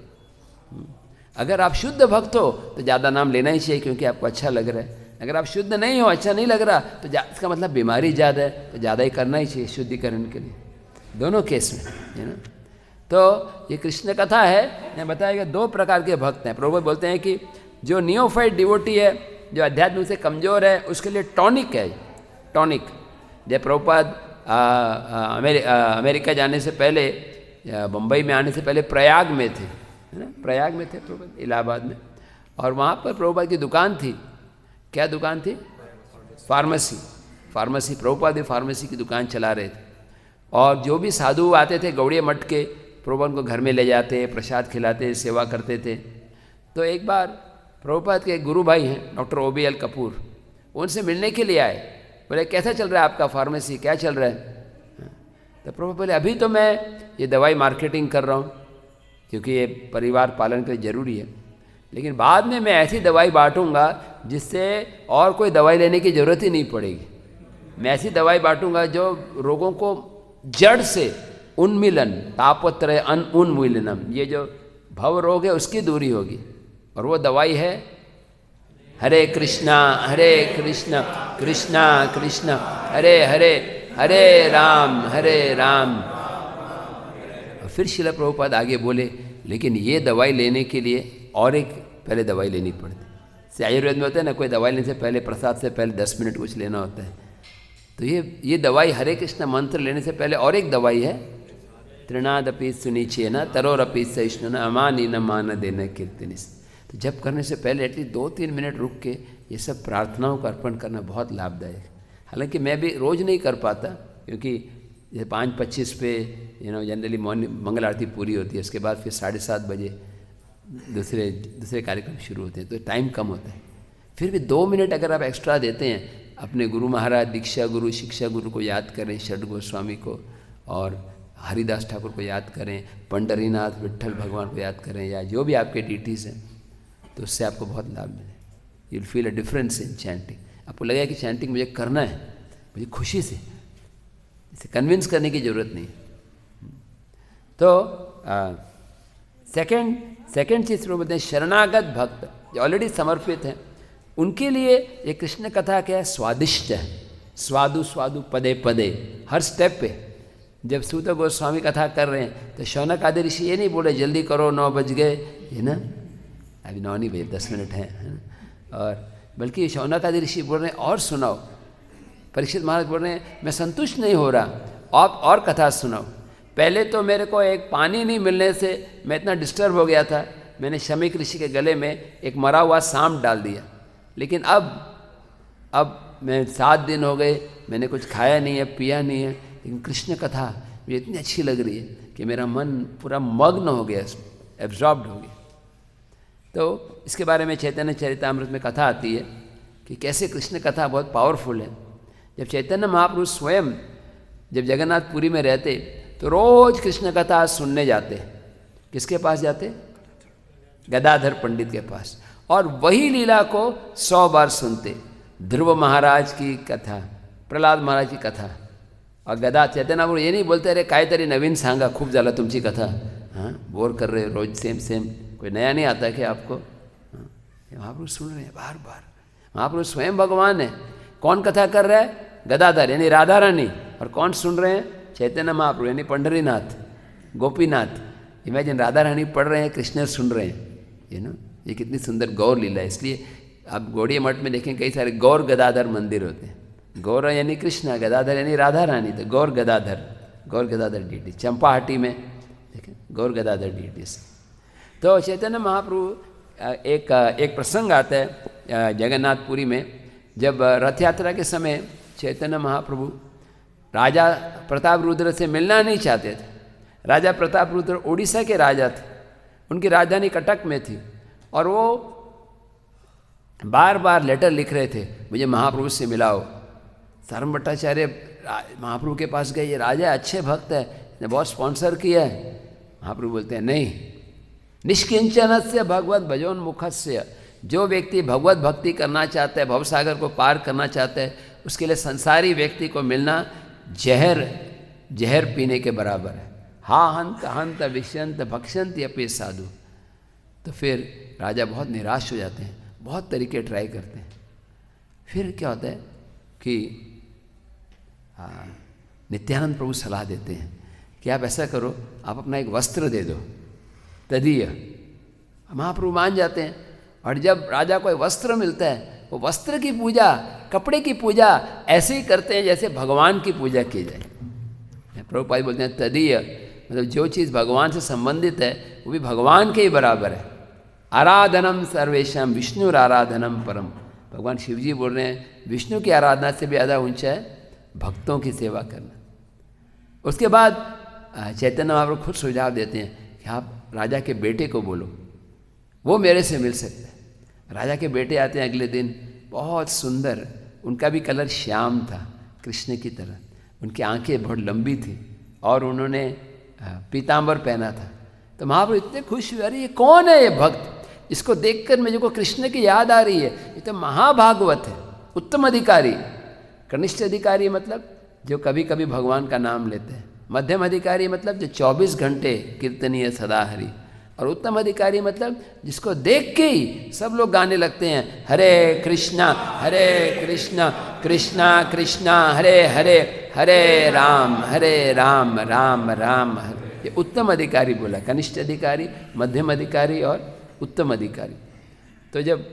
अगर आप शुद्ध भक्त हो तो ज़्यादा नाम लेना ही चाहिए क्योंकि आपको अच्छा लग रहा है। अगर आप शुद्ध नहीं हो, अच्छा नहीं लग रहा, तो इसका मतलब बीमारी ज़्यादा है, तो ज़्यादा ही करना ही चाहिए शुद्धिकरण के लिए, दोनों केस में, है ना। तो ये कृष्ण कथा है, मैं बताया कि दो प्रकार के भक्त हैं। प्रभु बोलते हैं कि जो नियोफाइट डिवोटी है, जो अध्यात्म से कमज़ोर है, उसके लिए टॉनिक है, टॉनिक। जब प्रभुपाद अमेरिका जाने से पहले, बम्बई में आने से पहले प्रयाग में थे, है ना, प्रयाग में थे प्रभुपाद, इलाहाबाद में, और वहाँ पर प्रभुपाद की दुकान थी। क्या दुकान थी? फार्मेसी। प्रभुपाद भी फार्मेसी की दुकान चला रहे थे, और जो भी साधु आते थे गौड़िया मठ के, प्रभुपाद को घर में ले जाते, प्रसाद खिलाते, सेवा करते थे। तो एक बार प्रभुपाद के गुरु भाई हैं डॉक्टर OBL कपूर, उनसे मिलने के लिए आए। बोले कैसा चल रहा है आपका फार्मेसी, क्या चल रहा है? तो प्रभुपाद बोले अभी तो मैं ये दवाई मार्केटिंग कर रहा हूँ क्योंकि ये परिवार पालन के लिए ज़रूरी है, लेकिन बाद में मैं ऐसी दवाई बांटूंगा जिससे और कोई दवाई लेने की ज़रूरत ही नहीं पड़ेगी। मैं ऐसी दवाई बांटूंगा जो रोगों को जड़ से उन्मिलन, तापत्रय उन्मूलनम, ये जो भव रोग है उसकी दूरी होगी, और वो दवाई है हरे कृष्णा कृष्णा कृष्णा हरे हरे, हरे राम और फिर श्रील प्रभुपाद आगे बोले लेकिन ये दवाई लेने के लिए और एक पहले दवाई लेनी पड़ती है। आयुर्वेद में होता है ना, कोई दवाई लेने से पहले, प्रसाद से पहले 10 मिनट कुछ लेना होता है। तो ये दवाई हरे कृष्ण मंत्र लेने से पहले और एक दवाई है, तृणादपि सुनीचे न तरोरपि सहिष्णु न अमानी न मान देना कीर्तनिस। तो जब करने से पहले एटलीस्ट 2-3 मिनट रुक के ये सब प्रार्थनाओं का अर्पण करना बहुत लाभदायक है। हालांकि मैं भी रोज़ नहीं कर पाता क्योंकि जैसे 5:25 पे जनरली मॉर्निंग मंगल आरती पूरी होती है, उसके बाद फिर 7:30 बजे दूसरे कार्यक्रम शुरू होते हैं, तो टाइम कम होता है। फिर भी 2 मिनट अगर आप एक्स्ट्रा देते हैं, अपने गुरु महाराज, दीक्षा गुरु, शिक्षा गुरु को याद करें, षड गोस्वामी को और हरिदास ठाकुर को याद करें, पंडरीनाथ विट्ठल भगवान को याद करें, या जो भी आपके डीटीज़ हैं, तो उससे आपको बहुत लाभ मिले। You will feel a difference in chanting. आपको लगेगा कि चैंटिंग मुझे करना है, मुझे खुशी से, इसे कन्विंस करने की ज़रूरत नहीं। तो सेकेंड चीज़ वो बोलते हैं शरणागत भक्त जो ऑलरेडी समर्पित हैं, उनके लिए ये कृष्ण कथा क्या है, स्वादिष्ट है, स्वादु पदे पदे, हर स्टेप पे। जब सूत गोस्वामी कथा कर रहे हैं तो शौनक आदि ऋषि ये नहीं बोले जल्दी करो 9 बज गए, है ना, अभी 9 नहीं बजे 10 मिनट हैं, है ना, और बल्कि शौनक आदि ऋषि बोल रहे हैं और सुनाओ, परीक्षित महाराज बोल रहे हैं मैं संतुष्ट नहीं हो रहा, आप और कथा सुनाओ। पहले तो मेरे को एक पानी नहीं मिलने से मैं इतना डिस्टर्ब हो गया था, मैंने शमीक ऋषि के गले में एक मरा हुआ सांप डाल दिया, लेकिन अब मैं 7 दिन हो गए, मैंने कुछ खाया नहीं है, पिया नहीं है, लेकिन कृष्ण कथा मुझे इतनी अच्छी लग रही है कि मेरा मन पूरा मग्न हो गया, इसमें एब्जॉर्ब्ड हो गया। तो इसके बारे में चैतन्य चरितामृत में कथा आती है कि कैसे कृष्ण कथा बहुत पावरफुल है। जब चैतन्य महाप्रभु स्वयं जब जगन्नाथपुरी में रहते तो रोज कृष्ण कथा सुनने जाते। किसके पास जाते? गदाधर पंडित के पास, और वही लीला को 100 बार सुनते। ध्रुव महाराज की कथा, प्रहलाद महाराज की कथा, और गदा चैतन्य महाप्रभु ये नहीं बोलते अरे काय तरी नवीन सांगा, खूब झाला तुमची कथा, हाँ बोर कर रहे रोज सेम, कोई नया नहीं आता क्या आपको? हाँ, महाप्रभु सुन रहे हैं बार बार। महाप्रभु स्वयं भगवान है। कौन कथा कर रहा है? गदाधर यानी राधा रानी, और कौन सुन रहे हैं? चैतन्य महाप्रभु यानी पंढरीनाथ, गोपीनाथ। इमेजिन, राधा रानी पढ़ रहे हैं, कृष्ण सुन रहे हैं। ये कितनी सुंदर गौर लीला है। इसलिए आप गौड़ीय मठ में देखें कई सारे गौर गदाधर मंदिर होते हैं। गौर यानी कृष्णा, गदाधर यानी राधा रानी, तो गौर गदाधर डीटी। चंपाहटी में देखें गौर गदाधर डीटी से। तो चैतन्य महाप्रभु एक प्रसंग आता है जगन्नाथपुरी में, जब रथ यात्रा के समय चैतन्य महाप्रभु राजा प्रताप रुद्र से मिलना नहीं चाहते थे। राजा प्रताप रुद्र उड़ीसा के राजा थे, उनकी राजधानी कटक में थी, और वो बार बार लेटर लिख रहे थे मुझे महाप्रभु से मिलाओ। सारम भट्टाचार्य महाप्रभु के पास गए, ये राजा अच्छे भक्त है, ने बहुत स्पॉन्सर किया है। महाप्रभु बोलते हैं नहीं, निष्किंचनस्य भगवत भजोन्मुखस्य, जो व्यक्ति भगवत भक्ति करना चाहता है, भवसागर को पार करना चाहता है, उसके लिए संसारी व्यक्ति को मिलना जहर पीने के बराबर है। हा हंत हंत विष्यंत भक्षंत अपि साधु। तो फिर राजा बहुत निराश हो जाते हैं, बहुत तरीके ट्राई करते हैं। फिर क्या होता है कि नित्यानंद प्रभु सलाह देते हैं कि आप ऐसा करो, आप अपना एक वस्त्र दे दो, तदीय। महाप्रभु मान जाते हैं, और जब राजा को वस्त्र मिलता है, वो वस्त्र की पूजा, कपड़े की पूजा ऐसे ही करते हैं जैसे भगवान की पूजा की जाए। प्रभुपाद बोलते हैं तदीय, मतलब जो चीज़ भगवान से संबंधित है वो भी भगवान के ही बराबर है। आराधनम सर्वेशम विष्णु आराधनम परम। भगवान शिव जी बोल रहे हैं विष्णु की आराधना से भी ज़्यादा ऊंचा है भक्तों की सेवा करना। उसके बाद चैतन्य महाप्रभु खुद सुझाव देते हैं कि आप राजा के बेटे को बोलो, वो मेरे से मिल सकते हैं। राजा के बेटे आते हैं अगले दिन, बहुत सुंदर, उनका भी कलर श्याम था कृष्ण की तरह, उनकी आंखें बहुत लंबी थी, और उन्होंने पीताम्बर पहना था। तो महाप्रभु इतने खुश हुए, अरे ये कौन है ये भक्त, इसको देखकर मुझे को कृष्ण की याद आ रही है, ये तो महाभागवत है, उत्तम अधिकारी। कनिष्ठ अधिकारी मतलब जो कभी कभी भगवान का नाम लेते हैं, मध्यम अधिकारी मतलब जो 24 घंटे कीर्तनीय सदा हरि, और उत्तम अधिकारी मतलब जिसको देख के ही सब लोग गाने लगते हैं हरे कृष्णा कृष्णा कृष्णा हरे हरे, हरे राम राम राम हरे। ये उत्तम अधिकारी बोला, कनिष्ठ अधिकारी, मध्यम अधिकारी और उत्तम अधिकारी। तो जब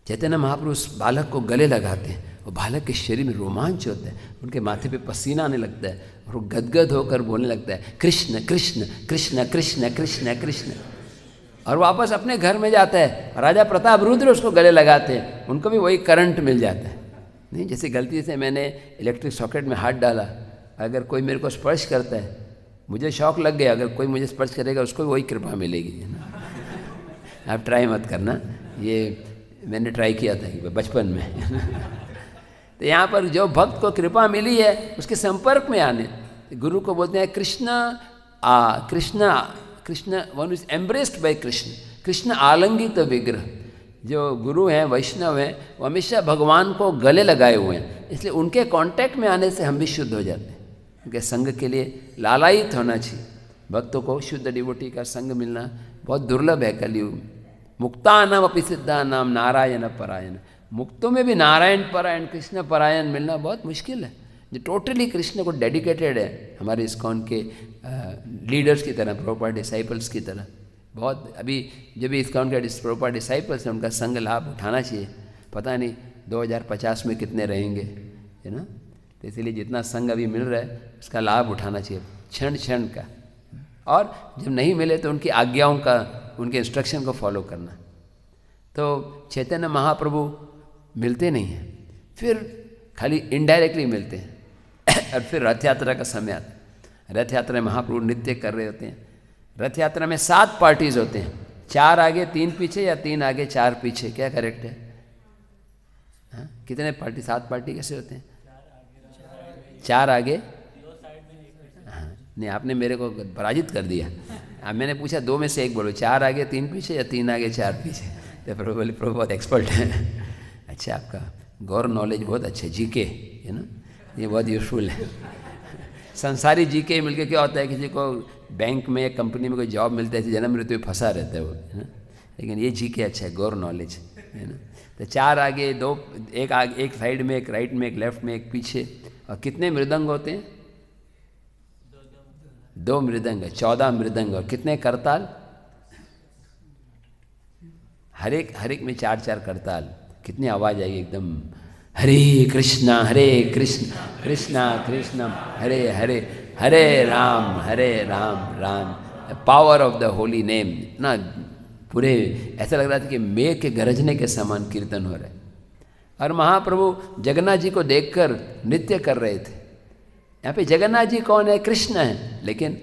चैतन्य महाप्रभु उस बालक को गले लगाते हैं, वो बालक के शरीर में रोमांच होता है, उनके माथे पे पसीना आने लगता है, और वो गदगद होकर बोलने लगता है कृष्ण कृष्ण कृष्ण कृष्ण कृष्ण कृष्ण। और वापस अपने घर में जाता है, राजा प्रताप रुद्र उसको गले लगाते हैं, उनको भी वही करंट मिल जाता है। नहीं, जैसे गलती से मैंने इलेक्ट्रिक सॉकेट में हाथ डाला, अगर कोई मेरे को स्पर्श करता है, मुझे शौक लग गया, अगर कोई मुझे स्पर्श करेगा उसको वही कृपा मिलेगी। आप ट्राई मत करना, ये मैंने ट्राई किया था बचपन में। तो यहाँ पर जो भक्त को कृपा मिली है उसके संपर्क में आने, गुरु को बोलते हैं Krishna one is embraced by Krishna, Krishna आलंगित विग्रह। जो गुरु हैं, वैष्णव हैं, वो हमेशा भगवान को गले लगाए हुए हैं, इसलिए उनके कांटेक्ट में आने से हम भी शुद्ध हो जाते हैं। उनके संग के लिए लालायित होना चाहिए। भक्तों को शुद्ध डिवोटी का संग मिलना बहुत दुर्लभ है कलयुग में। मुक्तानाम अपि सिद्धानाम नारायण परायण, मुक्तों में भी नारायण परायण कृष्ण परायण मिलना बहुत मुश्किल है। जो टोटली कृष्ण को डेडिकेटेड है, हमारे इस्कॉन के लीडर्स की तरह, प्रॉपर डिसाइपल्स की तरह। बहुत अभी जो भी इस्कॉन के प्रॉपर डिसाइपल्स हैं उनका संग लाभ उठाना चाहिए। पता नहीं 2050 में कितने रहेंगे, है ना। तो इसीलिए जितना संग अभी मिल रहा है उसका लाभ उठाना चाहिए, क्षण क्षण का। और जब नहीं मिले तो उनकी आज्ञाओं का, उनके इंस्ट्रक्शन को फॉलो करना। तो चैतन्य महाप्रभु मिलते नहीं हैं, फिर खाली इनडायरेक्टली मिलते हैं। और फिर रथ यात्रा का समय आता है। रथ यात्रा में महाप्रभु नृत्य कर रहे होते हैं। रथ यात्रा में 7 पार्टीज होते हैं, 4 आगे 3 पीछे या 3 आगे 4 पीछे, क्या करेक्ट है? हाँ, कितने पार्टी? 7 पार्टी कैसे होते हैं? 4 आगे। हाँ, नहीं, आपने मेरे को पराजित कर दिया। अब मैंने पूछा 2 में से एक बोलो, 4 आगे 3 पीछे या 3 आगे 4 पीछे। तो प्रभु बोले, प्रभु बहुत एक्सपर्ट है। अच्छा, आपका गौर नॉलेज बहुत अच्छा है, जीके, है ना, ये बहुत यूजफुल है। संसारी जीके मिलके क्या होता है, किसी को बैंक में, कंपनी में कोई जॉब मिलता है, जन्म मृत्यु में फंसा रहता है वो, है ना। लेकिन ये जीके अच्छा है, गौर नॉलेज, है ना। तो 4 आगे 2, एक आगे, एक साइड में, एक राइट में, एक लेफ्ट में, एक पीछे। और कितने मृदंग होते हैं? 2 मृदंग, 14 मृदंग। और कितने करताल? हर एक में 4-4 करताल। कितनी आवाज़ आएगी एकदम, Hare Krishna Krishna Krishna Hare Hare, Hare Ram Ram. Power of the holy name. इतना पूरे ऐसा लग रहा था कि मेघ के गरजने के समान कीर्तन हो रहा है। और महाप्रभु जगन्नाथ जी को देखकर नृत्य कर रहे थे। यहाँ पे जगन्नाथ जी कौन है? कृष्ण है, लेकिन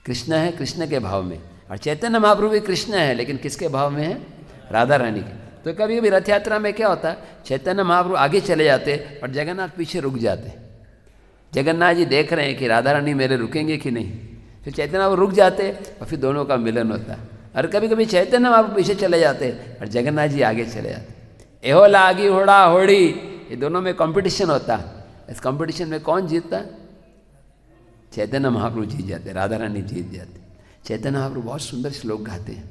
कृष्ण है कृष्ण के भाव में। और चैतन्य महाप्रभु भी कृष्ण है, लेकिन किसके भाव में है? राधा रानी के। तो कभी कभी रथ यात्रा में क्या होता है, चैतन्य महाप्रभु आगे चले जाते और जगन्नाथ पीछे रुक जाते। जगन्नाथ जी देख रहे हैं कि राधा रानी मेरे रुकेंगे कि नहीं, फिर चैतन्य महाप्रभु रुक जाते और फिर दोनों का मिलन होता। और कभी कभी चैतन्य महाप्रभु पीछे चले जाते और जगन्नाथ जी आगे चले जाते। एहो लागी होड़ा होड़ी, ये दोनों में कंपटीशन होता। इस कंपटीशन में कौन जीतता? चैतन्य महाप्रभु जीत जाते, राधा रानी जीत जाते। चैतन्य महाप्रभु बहुत सुंदर श्लोक गाते हैं।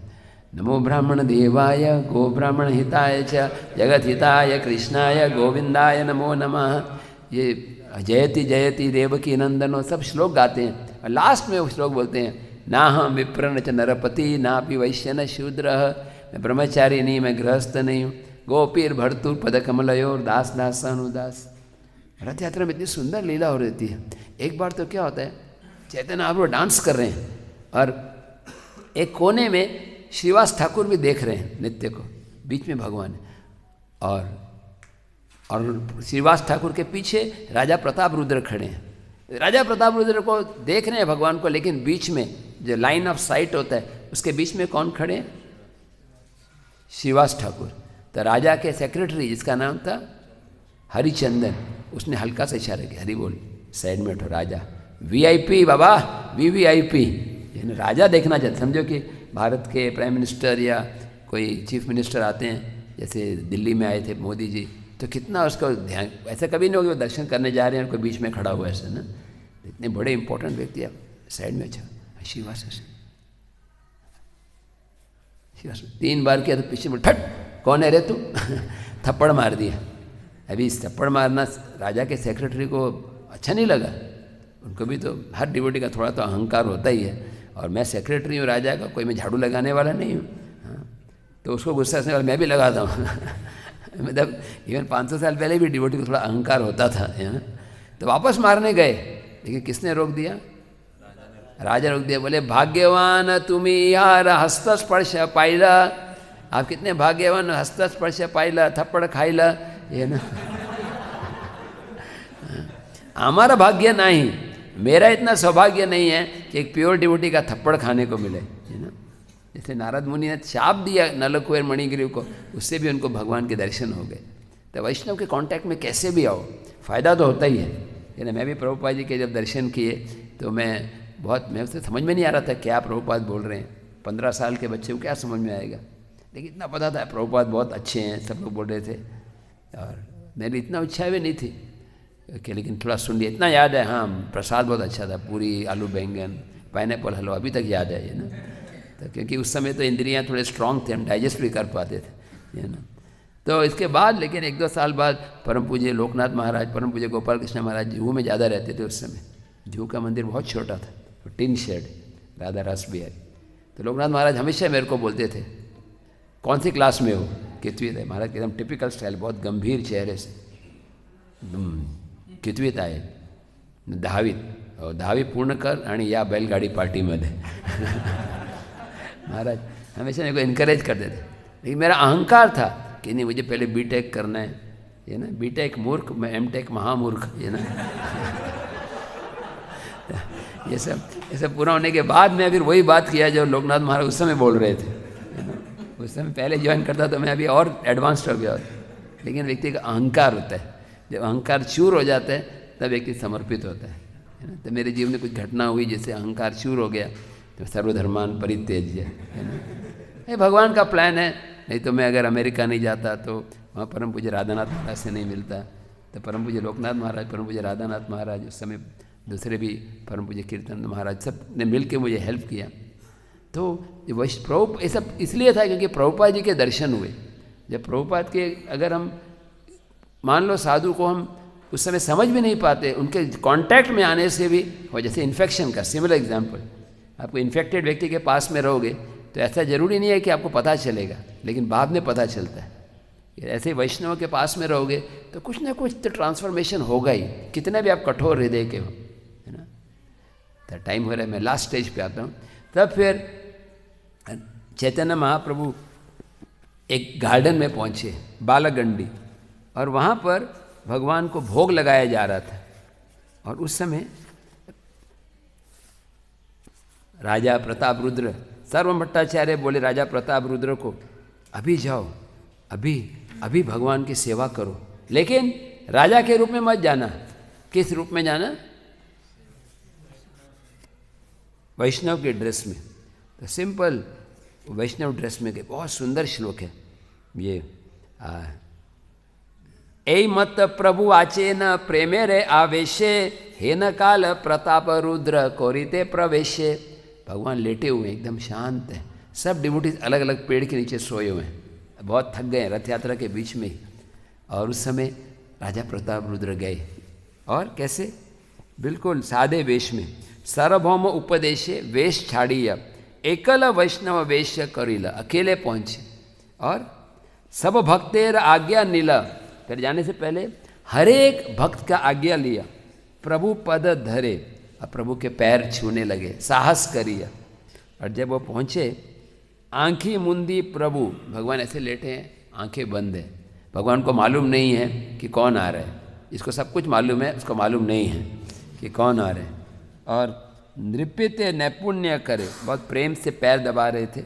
नमो ब्राह्मण देवाय गो ब्राह्मण हिताय च जगत हिताय कृष्णाय गोविंदाय नमो नमः। ये जयति जयति देवकी नंदनो सब श्लोक गाते हैं। और लास्ट में वो श्लोक बोलते हैं, ना हम विप्र न च नरपति ना पि वैश्य न शूद्र। मैं ब्रह्मचारी नहीं, मैं गृहस्थ नहीं हूँ। गोपीर भर्तुर पद कमलयोर दास दासानुदास। रथ यात्रा में इतनी सुंदर लीला हो रहती है। एक बार तो क्या होता है, चैतन्य महाप्रभु डांस कर रहे हैं और एक कोने में श्रीवास ठाकुर भी देख रहे हैं नृत्य को, बीच में भगवान है। और श्रीवास ठाकुर के पीछे राजा प्रताप रुद्र खड़े हैं। राजा प्रताप रुद्र को देख रहे हैं भगवान को, लेकिन बीच में जो लाइन ऑफ साइट होता है उसके बीच में कौन खड़े हैं? श्रीवास ठाकुर। तो राजा के सेक्रेटरी जिसका नाम था हरिचंदन, उसने हल्का सा इशारा किया, हरि बोल, साइड में उठो राजा। वीआईपी बाबा, वीवीआईपी। राजा देखना चाहते, समझो कि भारत के प्राइम मिनिस्टर या कोई चीफ मिनिस्टर आते हैं, जैसे दिल्ली में आए थे मोदी जी, तो कितना उसका ध्यान, ऐसा कभी नहीं होगा वो दर्शन करने जा रहे हैं कोई बीच में खड़ा हुआ ऐसा ना। इतने बड़े इंपॉर्टेंट व्यक्ति आप साइड में। अच्छा श्रीवास, श्रीवास 3 बार किया तो पीछे में ठट, कौन है रे तू? थप्पड़ मार दिया। अभी इस थप्पड़ मारना राजा के सेक्रेटरी को अच्छा नहीं लगा। उनको भी तो हर डिवोटी का थोड़ा तो अहंकार होता ही है। और मैं सेक्रेटरी हूँ राजा का, कोई मैं झाड़ू लगाने वाला नहीं हूँ। हाँ, तो उसको गुस्सा से मैं भी लगाता हूँ। मतलब इवन 500 साल पहले भी डिवोटी को थोड़ा अहंकार होता था, है ना। तो वापस मारने गए, लेकिन किसने रोक दिया? राजा रोक दिया। बोले भाग्यवान तुम्ही यार हस्तस्पर्श पाहिला। आप कितने भाग्यवान, हस्तस्पर्श पाहिला, थप्पड़ खाइला, ये ना। हमारा भाग्य नहीं, मेरा इतना सौभाग्य नहीं है कि एक प्योर डिवोटी का थप्पड़ खाने को मिले, है ना। जैसे नारद मुनि ने शाप दिया नलकुबेर मणिग्रीव को, उससे भी उनको भगवान के दर्शन हो गए। तो वैष्णव के कांटेक्ट में कैसे भी आओ, फ़ायदा तो होता ही है ना। मैं भी प्रभुपाद जी के जब दर्शन किए तो मैं उससे समझ में नहीं आ रहा था क्या प्रभुपाद बोल रहे हैं। 15 साल के बच्चे को क्या समझ में आएगा, लेकिन इतना पता था प्रभुपाद बहुत अच्छे हैं, सब लोग बोल रहे थे। और मेरी इतना इच्छा भी नहीं थी कि, लेकिन थोड़ा सुन लिया। इतना याद है, हाँ प्रसाद बहुत अच्छा था, पूरी आलू बैंगन पाइनएप्पल हलवा अभी तक याद है, ये ना। तो क्योंकि उस समय तो इंद्रियां थोड़े स्ट्रांग थे, हम डाइजेस्ट भी कर पाते थे, ये ना। तो इसके बाद लेकिन 1-2 साल बाद परम पूज्य लोकनाथ महाराज, परम पूज्य गोपाल कृष्ण महाराज जूहू में ज़्यादा रहते थे उस समय। जूहू का मंदिर बहुत छोटा था, तो टिन शेड, राधा रस बिहारी। तो लोकनाथ महाराज हमेशा मेरे को बोलते थे, कौन सी क्लास में हो, कितवित है महाराज, एकदम टिपिकल स्टाइल, बहुत गंभीर चेहरे से कितवित आहे, धावित दहावी पूर्ण कर आणि या बैलगाडी पार्टीमध्ये महाराज हमेशा मेरे को इनकरेज करते थे। लेकिन मेरा अहंकार था कि नहीं, मुझे पहले बीटेक करना है, ये ना, बीटेक मूर्ख, मैं एमटेक महामूर्ख, ये ना ये सब पूरा होने के बाद मैं फिर वही बात किया जो लोकनाथ महाराज उस समय बोल रहे थे, है ना। उस समय पहले ज्वाइन करता तो मैं अभी और एडवांस्ड हो गया। लेकिन व्यक्ति का अहंकार होता है, जब अहंकार चूर हो जाता है तब व्यक्ति समर्पित होता है ना। तो मेरे जीवन में कुछ घटना हुई जिससे अहंकार चूर हो गया, तो सर्वधर्मान परित्यज्य, है ना। ये भगवान का प्लान है। नहीं तो मैं अगर अमेरिका नहीं जाता तो वहाँ परम पूज्य राधानाथ महाराज से नहीं मिलता, तो परम पूज्य लोकनाथ महाराज, परम पूज्य राधानाथ महाराज, उस समय दूसरे भी परम पूज्य कीर्तन महाराज, सब ने मिल के मुझे हेल्प किया। तो प्रभु ये सब इसलिए था क्योंकि प्रभुपाद जी के दर्शन हुए। जब प्रभुपाद के, अगर हम मान लो साधु को हम उस समय समझ भी नहीं पाते, उनके कांटेक्ट में आने से भी हो, जैसे इन्फेक्शन का सिमिलर एग्जांपल, आपको इन्फेक्टेड व्यक्ति के पास में रहोगे तो ऐसा ज़रूरी नहीं है कि आपको पता चलेगा, लेकिन बाद में पता चलता है। ऐसे वैष्णव के पास में रहोगे तो कुछ ना कुछ तो ट्रांसफॉर्मेशन होगा ही, कितने भी आप कठोर हृदय के हो, है ना। तो टाइम हो रहा है, मैं लास्ट स्टेज पे आता हूँ। तब फिर चैतन्य महाप्रभु एक गार्डन में पहुँचे, बालागंडी, और वहाँ पर भगवान को भोग लगाया जा रहा था। और उस समय राजा प्रताप रुद्र, सर्व भट्टाचार्य बोले राजा प्रताप रुद्र को, अभी जाओ, अभी भगवान की सेवा करो, लेकिन राजा के रूप में मत जाना। किस रूप में जाना? वैष्णव के ड्रेस में। तो सिंपल वैष्णव ड्रेस में गए। बहुत सुंदर श्लोक है ये। ऐ मत प्रभु आचे न प्रेमे रे आवेशे, हे न काल प्रताप रुद्र कोरिते प्रवेशे। भगवान लेटे हुए हैं, एकदम शांत है। सब डिवोटीज अलग अलग पेड़ के नीचे सोए हुए हैं, बहुत थक गए रथ यात्रा के बीच में। और उस समय राजा प्रताप रुद्र गए, और कैसे? बिल्कुल सादे वेश में। सार्वभौम उपदेशे वेश छाड़िया, एकल वैष्णव वेश करिला। अकेले पहुँचे और सब भक्तेर आज्ञा नीला। फिर जाने से पहले हर एक भक्त का आज्ञा लिया। प्रभु पद धरे, अब प्रभु के पैर छूने लगे, साहस करिए। और जब वो पहुँचे, आँखी मुंदी प्रभु, भगवान ऐसे लेटे हैं, आंखें बंद है। भगवान को मालूम नहीं है कि कौन आ रहा है। इसको सब कुछ मालूम है, उसको मालूम नहीं है कि कौन आ रहे हैं। और नृपित नैपुण्य करे, बहुत प्रेम से पैर दबा रहे थे।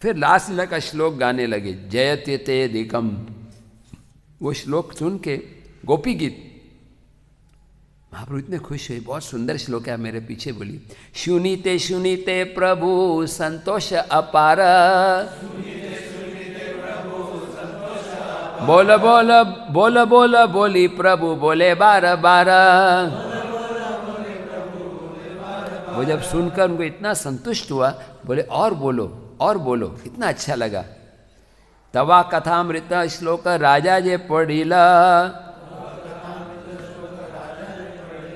फिर लास्ट लीला का श्लोक गाने लगे, जयते ते दिकम। वो श्लोक सुन के गोपी गीत, महाप्रभु इतने खुश हुए। बहुत सुंदर श्लोक है, मेरे पीछे बोली। सुनीते प्रभु संतोष अपार, बोल बोल बोल बोल बोली प्रभु बोले बार बार। वो जब सुनकर उनको इतना संतुष्ट हुआ, बोले और बोलो और बोलो, इतना अच्छा लगा। तवा कथामृत श्लोक राजा जे पढ़िला,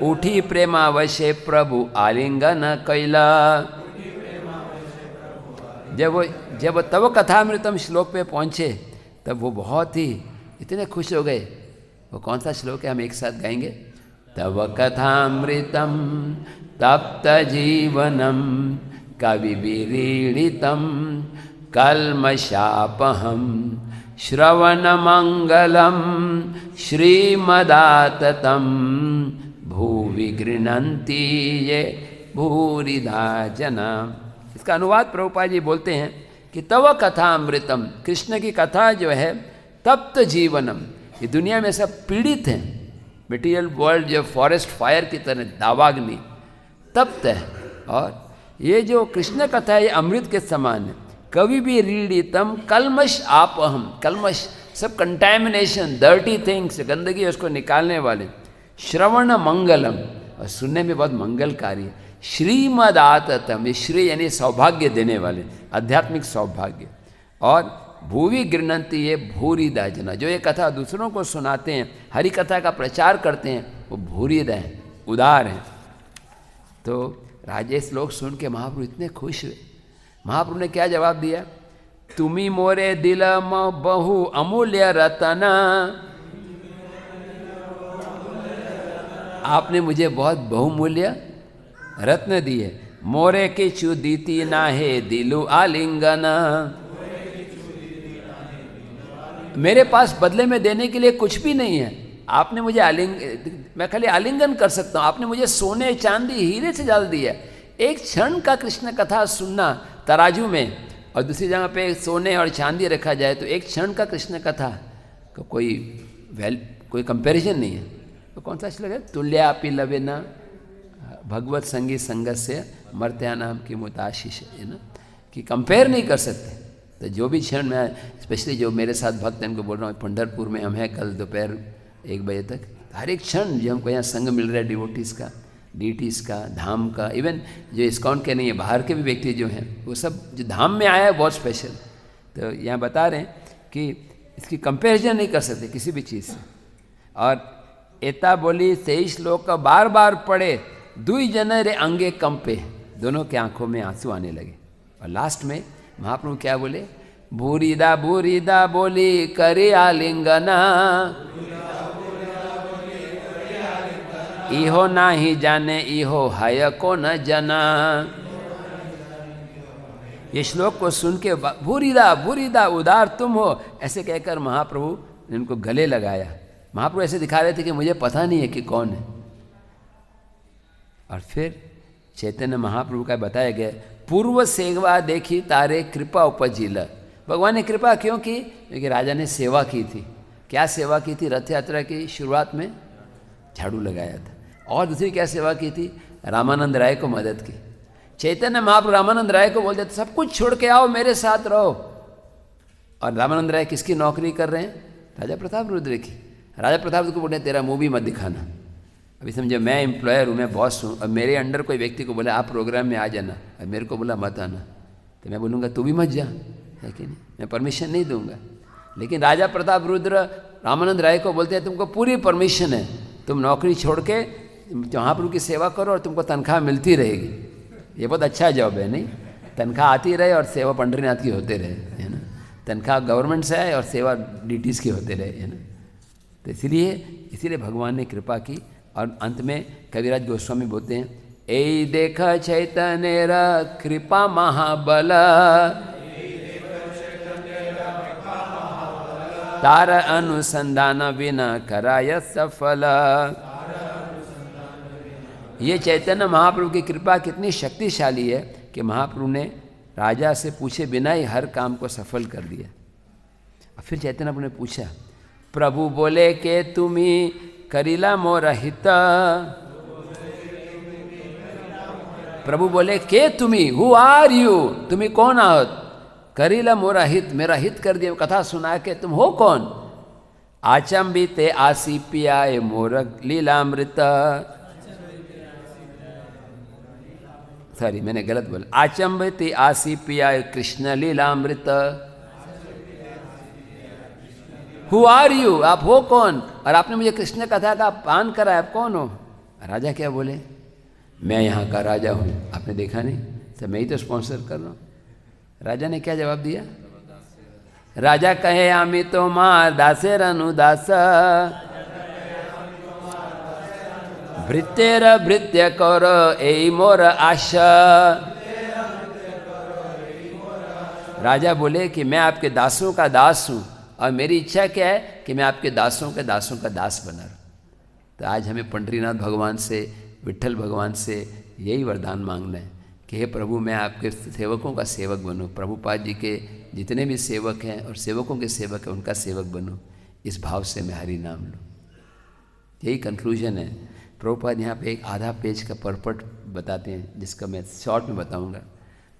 उठी प्रेमावशे प्रभु आलिंगन कैला। जब वो तव कथामृतम श्लोक पे पहुँचे, तब वो बहुत ही इतने खुश हो गए। वो कौन सा श्लोक है, हम एक साथ गाएंगे। तव कथामृतम तप्त जीवनम कवि विरीडितम कल्मषापहम श्रवण मंगलम श्रीमदाततम भूवि गृह्णन्ति ये भूरिधा जना। इसका अनुवाद प्रभुपाद जी बोलते हैं कि तव कथा अमृतम, कृष्ण की कथा जो है, तप्त जीवनम। ये दुनिया में सब पीड़ित हैं, मटेरियल वर्ल्ड जो फॉरेस्ट फायर की तरह दावाग्नि तप्त है। और ये जो कृष्ण कथा है, ये अमृत के समान है। कभी भी रीडितम कलमश आपहम, कलमश सब कंटैमिनेशन, डर्टी थिंग्स, गंदगी उसको निकालने वाले। श्रवण मंगलम, और सुनने में बहुत मंगलकारी है। श्रीमदाततम, ये श्री यानी सौभाग्य देने वाले, आध्यात्मिक सौभाग्य। और भूवि गृह्णन्ति, ये भूरिदा जना, जो ये कथा दूसरों को सुनाते हैं, हरि कथा का प्रचार करते हैं, वो भूरिदा हैं, उदार हैं। तो राजेश लोग सुन के महाप्रभु इतने खुश हुए। महाप्रभु ने क्या जवाब दिया? तुम्ही मोरे दिल बहु अमूल्य रतन, आपने मुझे बहुत बहुमूल्य रत्न दिए। मोरे किचु दीती ना है दिलु आलिंगन, मेरे पास बदले में देने के लिए कुछ भी नहीं है। आपने मुझे मैं खाली आलिंगन कर सकता हूँ। आपने मुझे सोने चांदी हीरे से ज़्यादा दिया। एक क्षण का कृष्ण कथा सुनना तराजू में और दूसरी जगह पे सोने और चांदी रखा जाए तो एक क्षण का कृष्ण कथा का कोई कंपैरिजन नहीं है। तो कौन सा श्लोक है? तुल्यापि लवेना भगवत संगी संगत से मर्त्या नाम की मुताशीष, है ना, कि कंपेयर नहीं कर सकते। तो जो भी क्षण मैं स्पेशली जो मेरे साथ भक्त हैं उनको बोल रहा हूँ, पंढरपुर में हम हैं कल दोपहर 1 बजे तक, हर एक क्षण जो हमको यहाँ संग मिल रहा है डिवोटीज़ का, डीटीज़ का, धाम का, इवन जो इस्कॉन के नहीं है बाहर के भी व्यक्ति जो हैं वो सब जो धाम में आया है बहुत स्पेशल। तो यहाँ बता रहे हैं कि इसकी कंपैरिजन नहीं कर सकते किसी भी चीज़ से। और एता बोली से श्लोक बार बार पढ़े, दुई जन रे अंगे कंपे, दोनों के आंखों में आंसू आने लगे। और लास्ट में महाप्रभु क्या बोले? भूरिदा भूरिदा बोली करे आलिंगना, इहो ना ही जाने इहो हय को न जना। ये श्लोक को सुन के भूरिदा भूरिदा उदार तुम हो ऐसे कहकर महाप्रभु ने उनको गले लगाया। महाप्रभु ऐसे दिखा रहे थे कि मुझे पता नहीं है कि कौन है। और फिर चैतन्य महाप्रभु का बताया गया, पूर्व सेवा देखी तारे कृपा उपजिल। भगवान ने कृपा क्यों की? क्योंकि राजा ने सेवा की थी। क्या सेवा की थी? रथ यात्रा की शुरुआत में झाड़ू लगाया था। और दूसरी क्या सेवा की थी? रामानंद राय को मदद की। चैतन्य महाप्रभु रामानंद राय को बोलते थे सब कुछ छोड़ के आओ मेरे साथ रहो। और रामानंद राय किसकी नौकरी कर रहे हैं? राजा प्रताप रुद्र की। राजा प्रताप रुद्र को बोलते तेरा मुँह भी मत दिखाना। अभी समझो मैं एम्प्लॉयर हूँ, मैं बॉस हूँ, और मेरे अंडर कोई व्यक्ति को बोला आप प्रोग्राम में आ जाना, और मेरे को बोला मत आना, तो मैं बोलूँगा तू भी मत जा, है कि नहीं? मैं परमिशन नहीं दूंगा। लेकिन राजा प्रताप रुद्र रामानंद राय को बोलते हैं तुमको पूरी परमिशन है, तुम नौकरी छोड़ के महाप्रभु की सेवा करो और तुमको तनख्वाह मिलती रहेगी। ये बहुत अच्छा जॉब है, नहीं? तनख्वाह आती रहे और सेवा पंढरीनाथ की होते रहे, है ना? तनख्वाह गवर्नमेंट से आए और सेवा डीटीज़ की होते रहे, है ना? तो इसीलिए भगवान ने कृपा की। और अंत में कविराज गोस्वामी बोलते हैं, ए देखा चैतन्य कृपा महाबल, तार अनुसंधान बिना कराय सफल। ये चैतन्य महाप्रभु की कृपा कितनी शक्तिशाली है कि महाप्रभु ने राजा से पूछे बिना ही हर काम को सफल कर दिया। फिर चैतन्य प्रभु ने पूछा, प्रभु बोले के तुम्ही करीला मोर हित। प्रभु बोले के तुम्ही, हु आर यू, तुम्ही कौन आहोत? करीला मोरा हित, मेरा हित कर दिया, कथा सुना के तुम हो कौन? आचंबिते आसी पियाए मोर लीलामृत। सॉरी मैंने गलत बोला, आचंबिते आसी पियाए Krishna Lilamrita. Who are you, आप हो कौन? और आपने मुझे कृष्ण कथा का पान कराया, आप कौन हो? राजा क्या बोले? मैं यहाँ का राजा हूँ, आपने देखा नहीं? तो मैं ही तो स्पॉन्सर कर रहा हूँ। राजा ने क्या जवाब दिया? राजा कहे आमी तो मार दासेर अनुदास, भृत्येर भृत्य कर ए मोर आशा। राजा बोले कि मैं आपके दासों का दास हूँ और मेरी इच्छा क्या है कि मैं आपके दासों का दास बना रहूं। तो आज हमें पंढरीनाथ भगवान से, विट्ठल भगवान से यही वरदान मांगना है कि हे प्रभु मैं आपके सेवकों का सेवक बनूं। प्रभुपाद जी के जितने भी सेवक हैं और सेवकों के सेवक हैं उनका सेवक बनूं, इस भाव से मैं हरि नाम लूँ। यही कंक्लूजन है। प्रभुपाद यहाँ पे एक आधा पेज का परपट बताते हैं जिसका मैं शॉर्ट में बताऊँगा।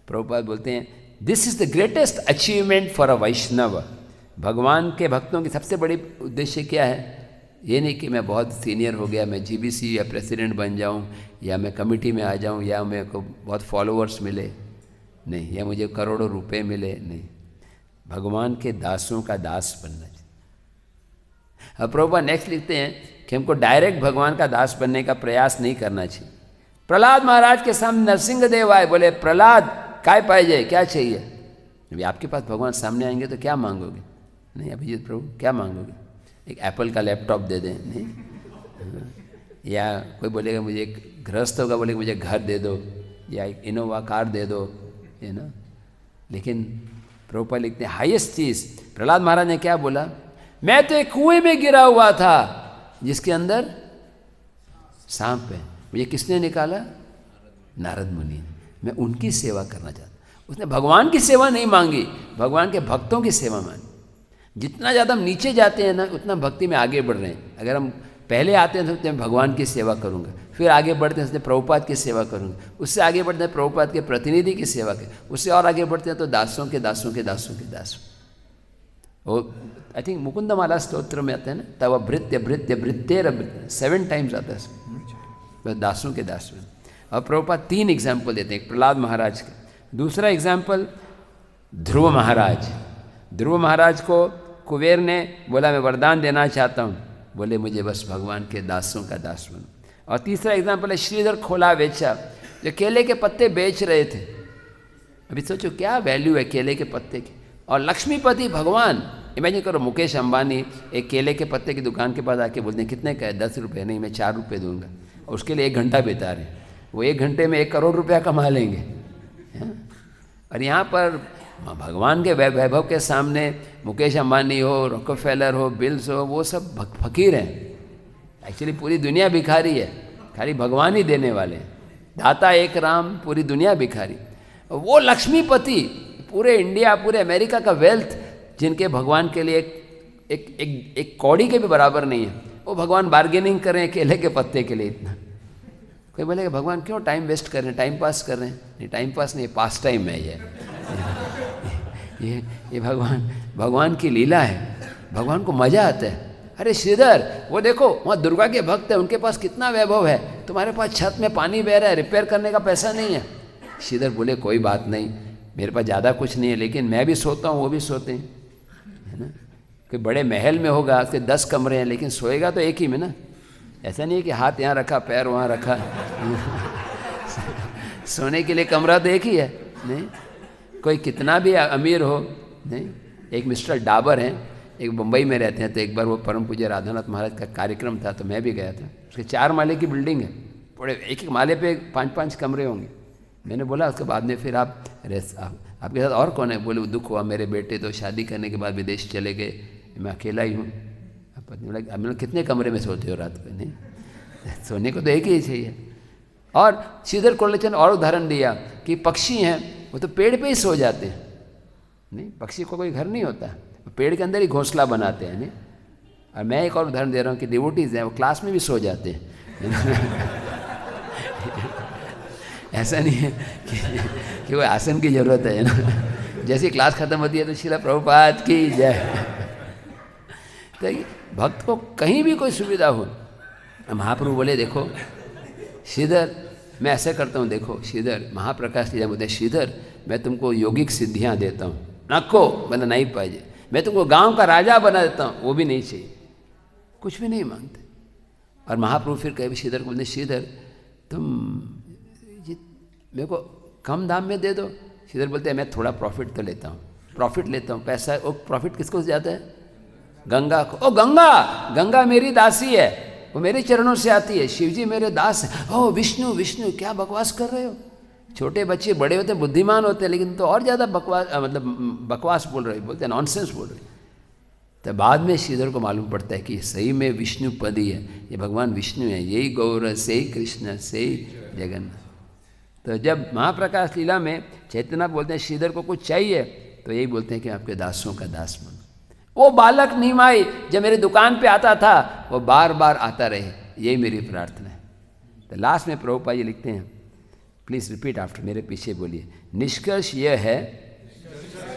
प्रभुपाद बोलते हैं, this is the greatest achievement for a Vaishnava. भगवान के भक्तों की सबसे बड़ी उद्देश्य क्या है? ये नहीं कि मैं बहुत सीनियर हो गया, मैं जीबीसी या प्रेसिडेंट बन जाऊं, या मैं कमेटी में आ जाऊं, या मेरे को बहुत फॉलोअर्स मिले, नहीं, या मुझे करोड़ों रुपए मिले, नहीं। भगवान के दासों का दास बनना चाहिए। अब प्रभुपाद नेक्स्ट लिखते हैं कि हमको डायरेक्ट भगवान का दास बनने का प्रयास नहीं करना चाहिए। प्रहलाद महाराज के सामने नरसिंह देव आए, बोले प्रहलाद काय पाए जाए, क्या चाहिए? अभी आपके पास भगवान सामने आएंगे तो क्या मांगोगे? नहीं अभिजीत प्रभु क्या मांगोगे? एक एप्पल का लैपटॉप दे दें? नहीं। या कोई बोलेगा मुझे एक गृहस्थ होगा बोलेगा मुझे घर दे दो या एक इनोवा कार दे दो, है ना। लेकिन प्रभुपाद लिखते हैं हाईएस्ट चीज़, प्रहलाद महाराज ने क्या बोला? मैं तो एक कुएं में गिरा हुआ था जिसके अंदर सांप है, मुझे किसने निकाला? नारद मुनि। मैं उनकी सेवा करना चाहता। उसने भगवान की सेवा नहीं मांगी, भगवान के भक्तों की सेवा मांगी। जितना ज़्यादा हम नीचे जाते हैं ना उतना भक्ति में आगे बढ़ रहे हैं। अगर हम पहले आते हैं तो मैं भगवान की सेवा करूँगा, फिर आगे बढ़ते हैं तो प्रभुपाद की सेवा करूँगा, उससे आगे बढ़ते हैं प्रभुपाद के प्रतिनिधि की सेवा के, उससे और आगे बढ़ते हैं तो दासों के दासों के दासों के दासों। वो आई थिंक मुकुंदमाला स्तोत्र में आता है ना, तब भृत्य भृत्य भृत्यर 7 टाइम्स आता है दासों के दास में। और प्रभुपाद 3 एग्जाम्पल देते हैं, एक प्रहलाद महाराज का, दूसरा एग्जाम्पल ध्रुव महाराज। ध्रुव महाराज को कुबेर ने बोला मैं वरदान देना चाहता हूँ, बोले मुझे बस भगवान के दासों का दास बनो। और तीसरा एग्जाम्पल है श्रीधर खोला वेचा, जो केले के पत्ते बेच रहे थे। अभी सोचो क्या वैल्यू है केले के पत्ते की। और लक्ष्मीपति भगवान, इमेजिन करो मुकेश अंबानी एक केले के पत्ते की दुकान के पास आके बोलते हैं कितने का है? 10 रुपये। नहीं मैं 4 रुपये दूंगा। और उसके लिए 1 घंटा बिता रहे हैं, वो 1 घंटे में 1 करोड़ रुपया कमा लेंगे। और यहाँ पर भगवान के वैभव के सामने मुकेश अंबानी हो, रॉकफेलर हो, बिल्स हो, वो सब फकीर हैं। एक्चुअली पूरी दुनिया भिखारी है, खाली भगवान ही देने वाले हैं। दाता एक राम, पूरी दुनिया भिखारी। वो लक्ष्मीपति पूरे इंडिया पूरे अमेरिका का वेल्थ जिनके भगवान के लिए एक कौड़ी के भी बराबर नहीं है, वो भगवान बार्गेनिंग कर रहे हैं केले के पत्ते के लिए इतना। कोई बोलेगा भगवान क्यों टाइम वेस्ट कर रहे हैं, टाइम पास कर रहे हैं? नहीं टाइम पास नहीं, पास टाइम है ये भगवान की लीला है, भगवान को मजा आता है। अरे श्रीधर वो देखो वहाँ दुर्गा के भक्त है, उनके पास कितना वैभव है, तुम्हारे पास छत में पानी बह रहा है, रिपेयर करने का पैसा नहीं है। श्रीधर बोले कोई बात नहीं, मेरे पास ज़्यादा कुछ नहीं है, लेकिन मैं भी सोता हूँ वो भी सोते हैं, है ना। कोई बड़े महल में होगा, उसके 10 कमरे हैं, लेकिन सोएगा तो एक ही में ना। ऐसा नहीं है कि हाथ यहाँ रखा पैर वहाँ रखा सोने के लिए कमरा तो एक ही है। नहीं कोई कितना भी अमीर हो, नहीं। एक मिस्टर डाबर हैं, एक मुंबई में रहते हैं, तो एक बार वो परम पूज्य राधानाथ महाराज का कार्यक्रम था तो मैं भी गया था। उसके 4 माले की बिल्डिंग है, बड़े एक माले पे 5-5 कमरे होंगे। मैंने बोला उसके बाद में फिर आपके साथ और कौन है? बोले दुख हुआ मेरे बेटे तो शादी करने के बाद विदेश चले गए, मैं अकेला ही हूँ। बोला कितने कमरे में सोते हो रात को? नहीं सोने को तो एक ही चाहिए। और श्रीधर कोल्लचन और उदाहरण दिया कि पक्षी हैं वो तो पेड़ पे ही सो जाते हैं। नहीं पक्षी को कोई घर नहीं होता, पेड़ के अंदर ही घोंसला बनाते हैं। नहीं और मैं एक और उदाहरण दे रहा हूँ कि डिवोटीज हैं वो क्लास में भी सो जाते हैं ऐसा नहीं है कि वो आसन की जरूरत है ना। जैसी क्लास खत्म होती है तो श्रील प्रभुपाद की जय। तो भक्त को कहीं भी कोई सुविधा हो, महाप्रभु बोले देखो श्रीधर मैं ऐसे करता हूँ, देखो श्रीधर महाप्रकाश जी बोलते श्रीधर मैं तुमको योगिक सिद्धियाँ देता हूँ, नको मैंने नहीं पाइजे, मैं तुमको गांव का राजा बना देता हूँ, वो भी नहीं चाहिए, कुछ भी नहीं मांगते। और महाप्रभु फिर कहे श्रीधर को बोलते श्रीधर तुम मेरे को कम दाम में दे दो। श्रीधर बोलते हैं मैं थोड़ा प्रॉफिट तो लेता हूँ, प्रॉफिट लेता हूँ, पैसा वो प्रॉफिट किसको जाता है? गंगा को। ओ गंगा मेरी दासी है, वो मेरे चरणों से आती है, शिवजी मेरे दास हैं। ओ विष्णु विष्णु क्या बकवास कर रहे हो? छोटे बच्चे बड़े होते हैं बुद्धिमान होते हैं, लेकिन तो और ज़्यादा बकवास बोल रहे, बोलते हैं नॉनसेंस बोल रहे। तो बाद में श्रीधर को मालूम पड़ता है कि सही में विष्णु पद ही है, ये भगवान विष्णु है, यही गौर से ही कृष्ण से ही जगन्नाथ। तो जब महाप्रकाश लीला में चैतन्य बोलते हैं श्रीधर को कुछ चाहिए तो यही बोलते हैं कि आपके दासों का दास बनो। वो बालक नीमाई जब मेरे दुकान पे आता था वो बार बार आता रहे, यही मेरी प्रार्थना है। तो लास्ट में प्रभुपाद जी लिखते हैं, प्लीज़ रिपीट आफ्टर मेरे पीछे बोलिए, निष्कर्ष यह है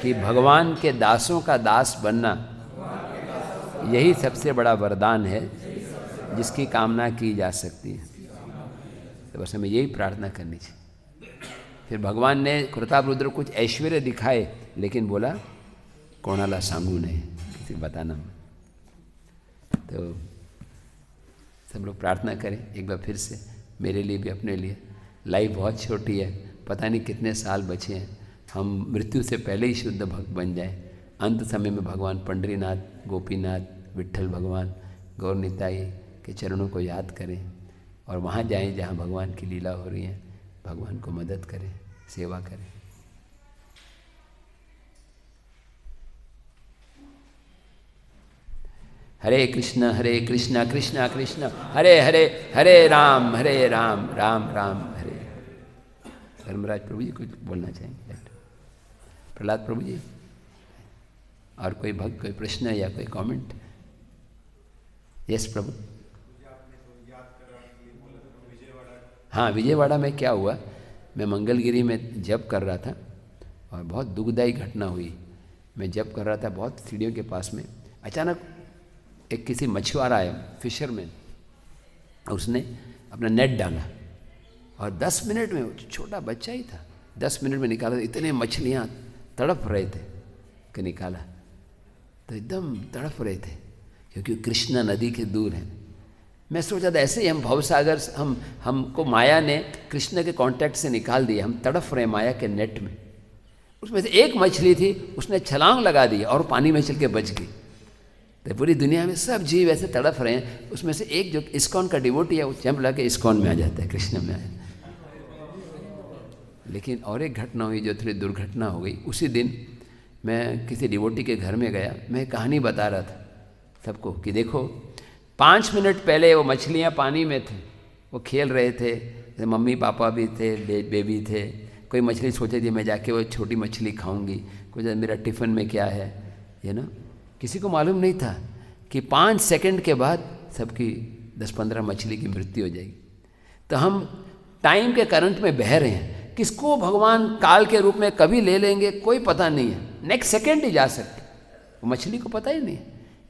कि भगवान के दासों का दास बनना यही सबसे बड़ा वरदान है जिसकी कामना की जा सकती है। तो बस हमें यही प्रार्थना करनी चाहिए। फिर भगवान ने प्रताप रुद्र कुछ ऐश्वर्य दिखाए, लेकिन बोला कोणाला सांगू नहीं, किसी को बताना। तो सब लोग प्रार्थना करें एक बार फिर से, मेरे लिए भी अपने लिए। लाइफ बहुत छोटी है, पता नहीं कितने साल बचे हैं, हम मृत्यु से पहले ही शुद्ध भक्त बन जाएं, अंत समय में भगवान पंडरीनाथ, गोपीनाथ, विट्ठल भगवान, गौर निताई के चरणों को याद करें और वहाँ जाएं जहाँ भगवान की लीला हो रही है, भगवान को मदद करें, सेवा करें। हरे कृष्ण कृष्ण कृष्ण हरे हरे, हरे राम राम राम हरे। धर्मराज प्रभु जी कुछ बोलना चाहेंगे? प्रहलाद प्रभु जी और कोई भक्त, कोई प्रश्न या कोई कमेंट? यस प्रभु। हाँ, विजयवाड़ा में क्या हुआ, मैं मंगलगिरी में जप कर रहा था और बहुत दुखदायी घटना हुई। मैं जप कर रहा था बहुत सीढ़ियों के पास में, अचानक एक किसी मछुआरा आया, फिशरमैन, उसने अपना नेट डाला और 10 मिनट में, छोटा बच्चा ही था, 10 मिनट में निकाला। इतने मछलियाँ तड़प रहे थे कि निकाला तो एकदम तड़प रहे थे, क्योंकि कृष्णा नदी के दूर हैं। मैं सोचा था ऐसे ही हम भवसागर, हमको माया ने कृष्ण के कांटेक्ट से निकाल दिया, हम तड़प रहे माया के नेट में। उसमें से एक मछली थी, उसने छलांग लगा दी और पानी में चल के बच गई। तो पूरी दुनिया में सब जीव ऐसे तड़प रहे हैं, उसमें से एक जो इस्कॉन का डिवोटी है वो जंप लगा के इस्कॉन में आ जाता है, कृष्ण में आ जाता है। लेकिन और एक घटना हुई जो थोड़ी दुर्घटना हो गई। उसी दिन मैं किसी डिवोटी के घर में गया, मैं कहानी बता रहा था सबको कि देखो 5 मिनट पहले वो मछलियाँ पानी में थे, वो खेल रहे थे, मम्मी पापा भी थे, बेबी थे। कोई मछली सोचे थी मैं जाके वो छोटी मछली खाऊंगी, कुछ मेरा टिफ़िन में क्या है, ये ना, किसी को मालूम नहीं था कि 5 सेकंड के बाद सबकी 10-15 मछली की मृत्यु हो जाएगी। तो हम टाइम के करंट में बह रहे हैं, किसको भगवान काल के रूप में कभी ले लेंगे कोई पता नहीं है, नेक्स्ट सेकंड ही जा सकते, वो मछली को पता ही नहीं।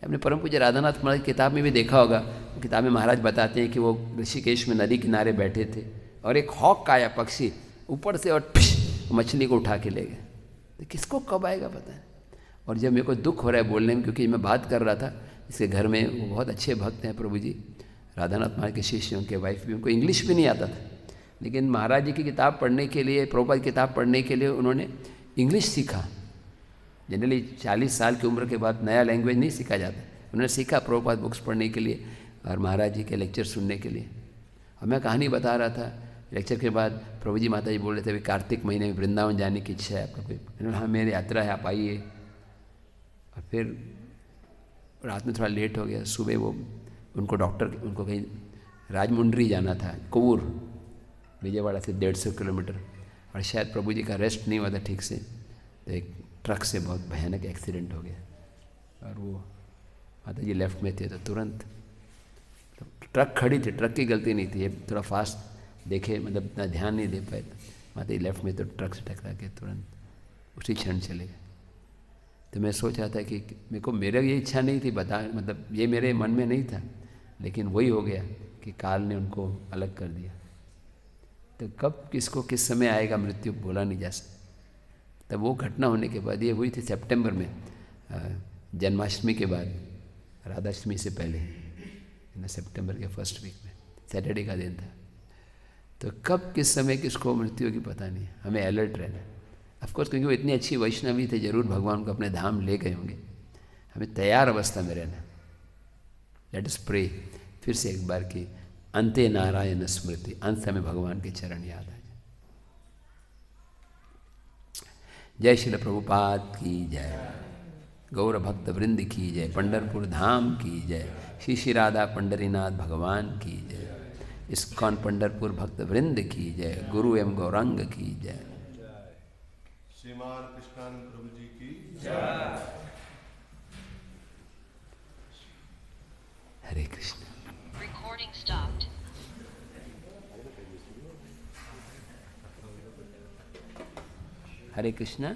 अपने परम पूज्य राधानाथ महाराज की किताब में भी देखा होगा, किताब में महाराज बताते हैं कि वो ऋषिकेश में नदी किनारे बैठे थे और एक हॉक आया पक्षी ऊपर से और मछली को उठा के ले गए। तो किसको कब आएगा पता है। और जब मेरे को दुख हो रहा है बोलने में, क्योंकि मैं बात कर रहा था इसके घर में, वो बहुत अच्छे भक्त हैं प्रभु जी, राधानाथ महाराज के शिष्य, उनके वाइफ भी, उनको इंग्लिश भी नहीं आता था, लेकिन महाराज जी की किताब पढ़ने के लिए, प्रभुपाद की किताब पढ़ने के लिए उन्होंने इंग्लिश सीखा। जनरली 40 साल की उम्र के बाद नया लैंग्वेज नहीं सीखा जाता, उन्होंने सीखा प्रभुपाद बुक्स पढ़ने के लिए और महाराज जी के लेक्चर सुनने के लिए। और मैं कहानी बता रहा था, लेक्चर के बाद प्रभु जी माता जी बोल रहे थे अभी कार्तिक महीने में वृंदावन जाने की इच्छा है आपका कोई? मैंने हाँ मेरी यात्रा है, आप आइए। और फिर रात में थोड़ा लेट हो गया, सुबह वो उनको उनको कहीं राजमुंड्री जाना था, कोवूर, विजयवाड़ा से 150 किलोमीटर, और शायद प्रभु जी का रेस्ट नहीं हुआ था ठीक से, तो एक ट्रक से बहुत भयानक एक्सीडेंट हो गया और वो माता जी लेफ्ट में थे तो तुरंत, तो ट्रक खड़ी थी, ट्रक की गलती नहीं थी, ये थोड़ा फास्ट देखे, मतलब इतना ध्यान नहीं दे पाए, माता जी लेफ्ट में तो ट्रक से टकरा के तुरंत उसी क्षण चले गए। तो मैं सोच रहा था कि मेरे को, मेरा ये इच्छा नहीं थी बता, मतलब ये मेरे मन में नहीं था, लेकिन वही हो गया कि काल ने उनको अलग कर दिया। तो कब किसको किस समय आएगा मृत्यु बोला नहीं जा सकता। तब वो घटना होने के बाद, ये हुई थी सितंबर में, जन्माष्टमी के बाद, राधाष्टमी से पहले, सितंबर के फर्स्ट वीक में, सैटरडे का दिन था। तो कब किस समय किसको मृत्यु होगी पता नहीं, हमें अलर्ट रहना है। ऑफकोर्स क्योंकि वो इतनी अच्छी वैष्णवी थे, जरूर भगवान को अपने धाम ले गए होंगे, हमें तैयार अवस्था में रहना। लेट अस प्रे फिर से एक बार कि अंते नारायण स्मृति, अंत में भगवान के चरण याद आ जाए। जय श्रील प्रभुपाद की जय, गौर भक्त वृंद की जय, पंढरपुर धाम की जय, श्री श्री राधा पंडरीनाथ भगवान की जय, इस्कॉन पंढरपुर भक्त वृंद की जय, गुरु एवं गौरांग की जय, श्रीमान कृष्णानंद प्रभु जी की जय। हरे कृष्ण। Recording stopped. हरे कृष्ण।